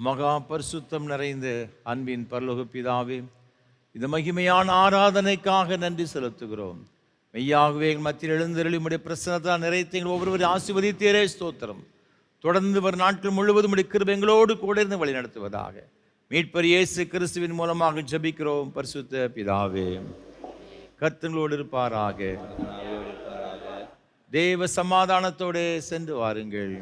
மகா பரிசுத்தம் நிறைந்த அன்பின் பரலோக பிதாவே, இந்த மகிமையான ஆராதனைக்காக நன்றி செலுத்துகிறோம். மெய்யாகவே எங்கள் மத்தியில் எழுந்தருளி உம்முடைய பிரசன்னத்தால் நிறைத்து எங்கள் ஒவ்வொருவரையும் ஆசீர்வதித்தீரே ஸ்தோத்திரம். தொடர்ந்து வரும் நாட்கள் முழுவதும் உம்முடைய கிருபை எங்களோடு கூட இருந்து வழி நடத்துவதாக மீட்பர் இயேசு கிறிஸ்துவின் மூலமாக ஜெபிக்கிறோம் பரிசுத்த பிதாவே. கர்த்தங்களோடு இருப்பாராக. தேவ சமாதானத்தோடு சென்று வாருங்கள்.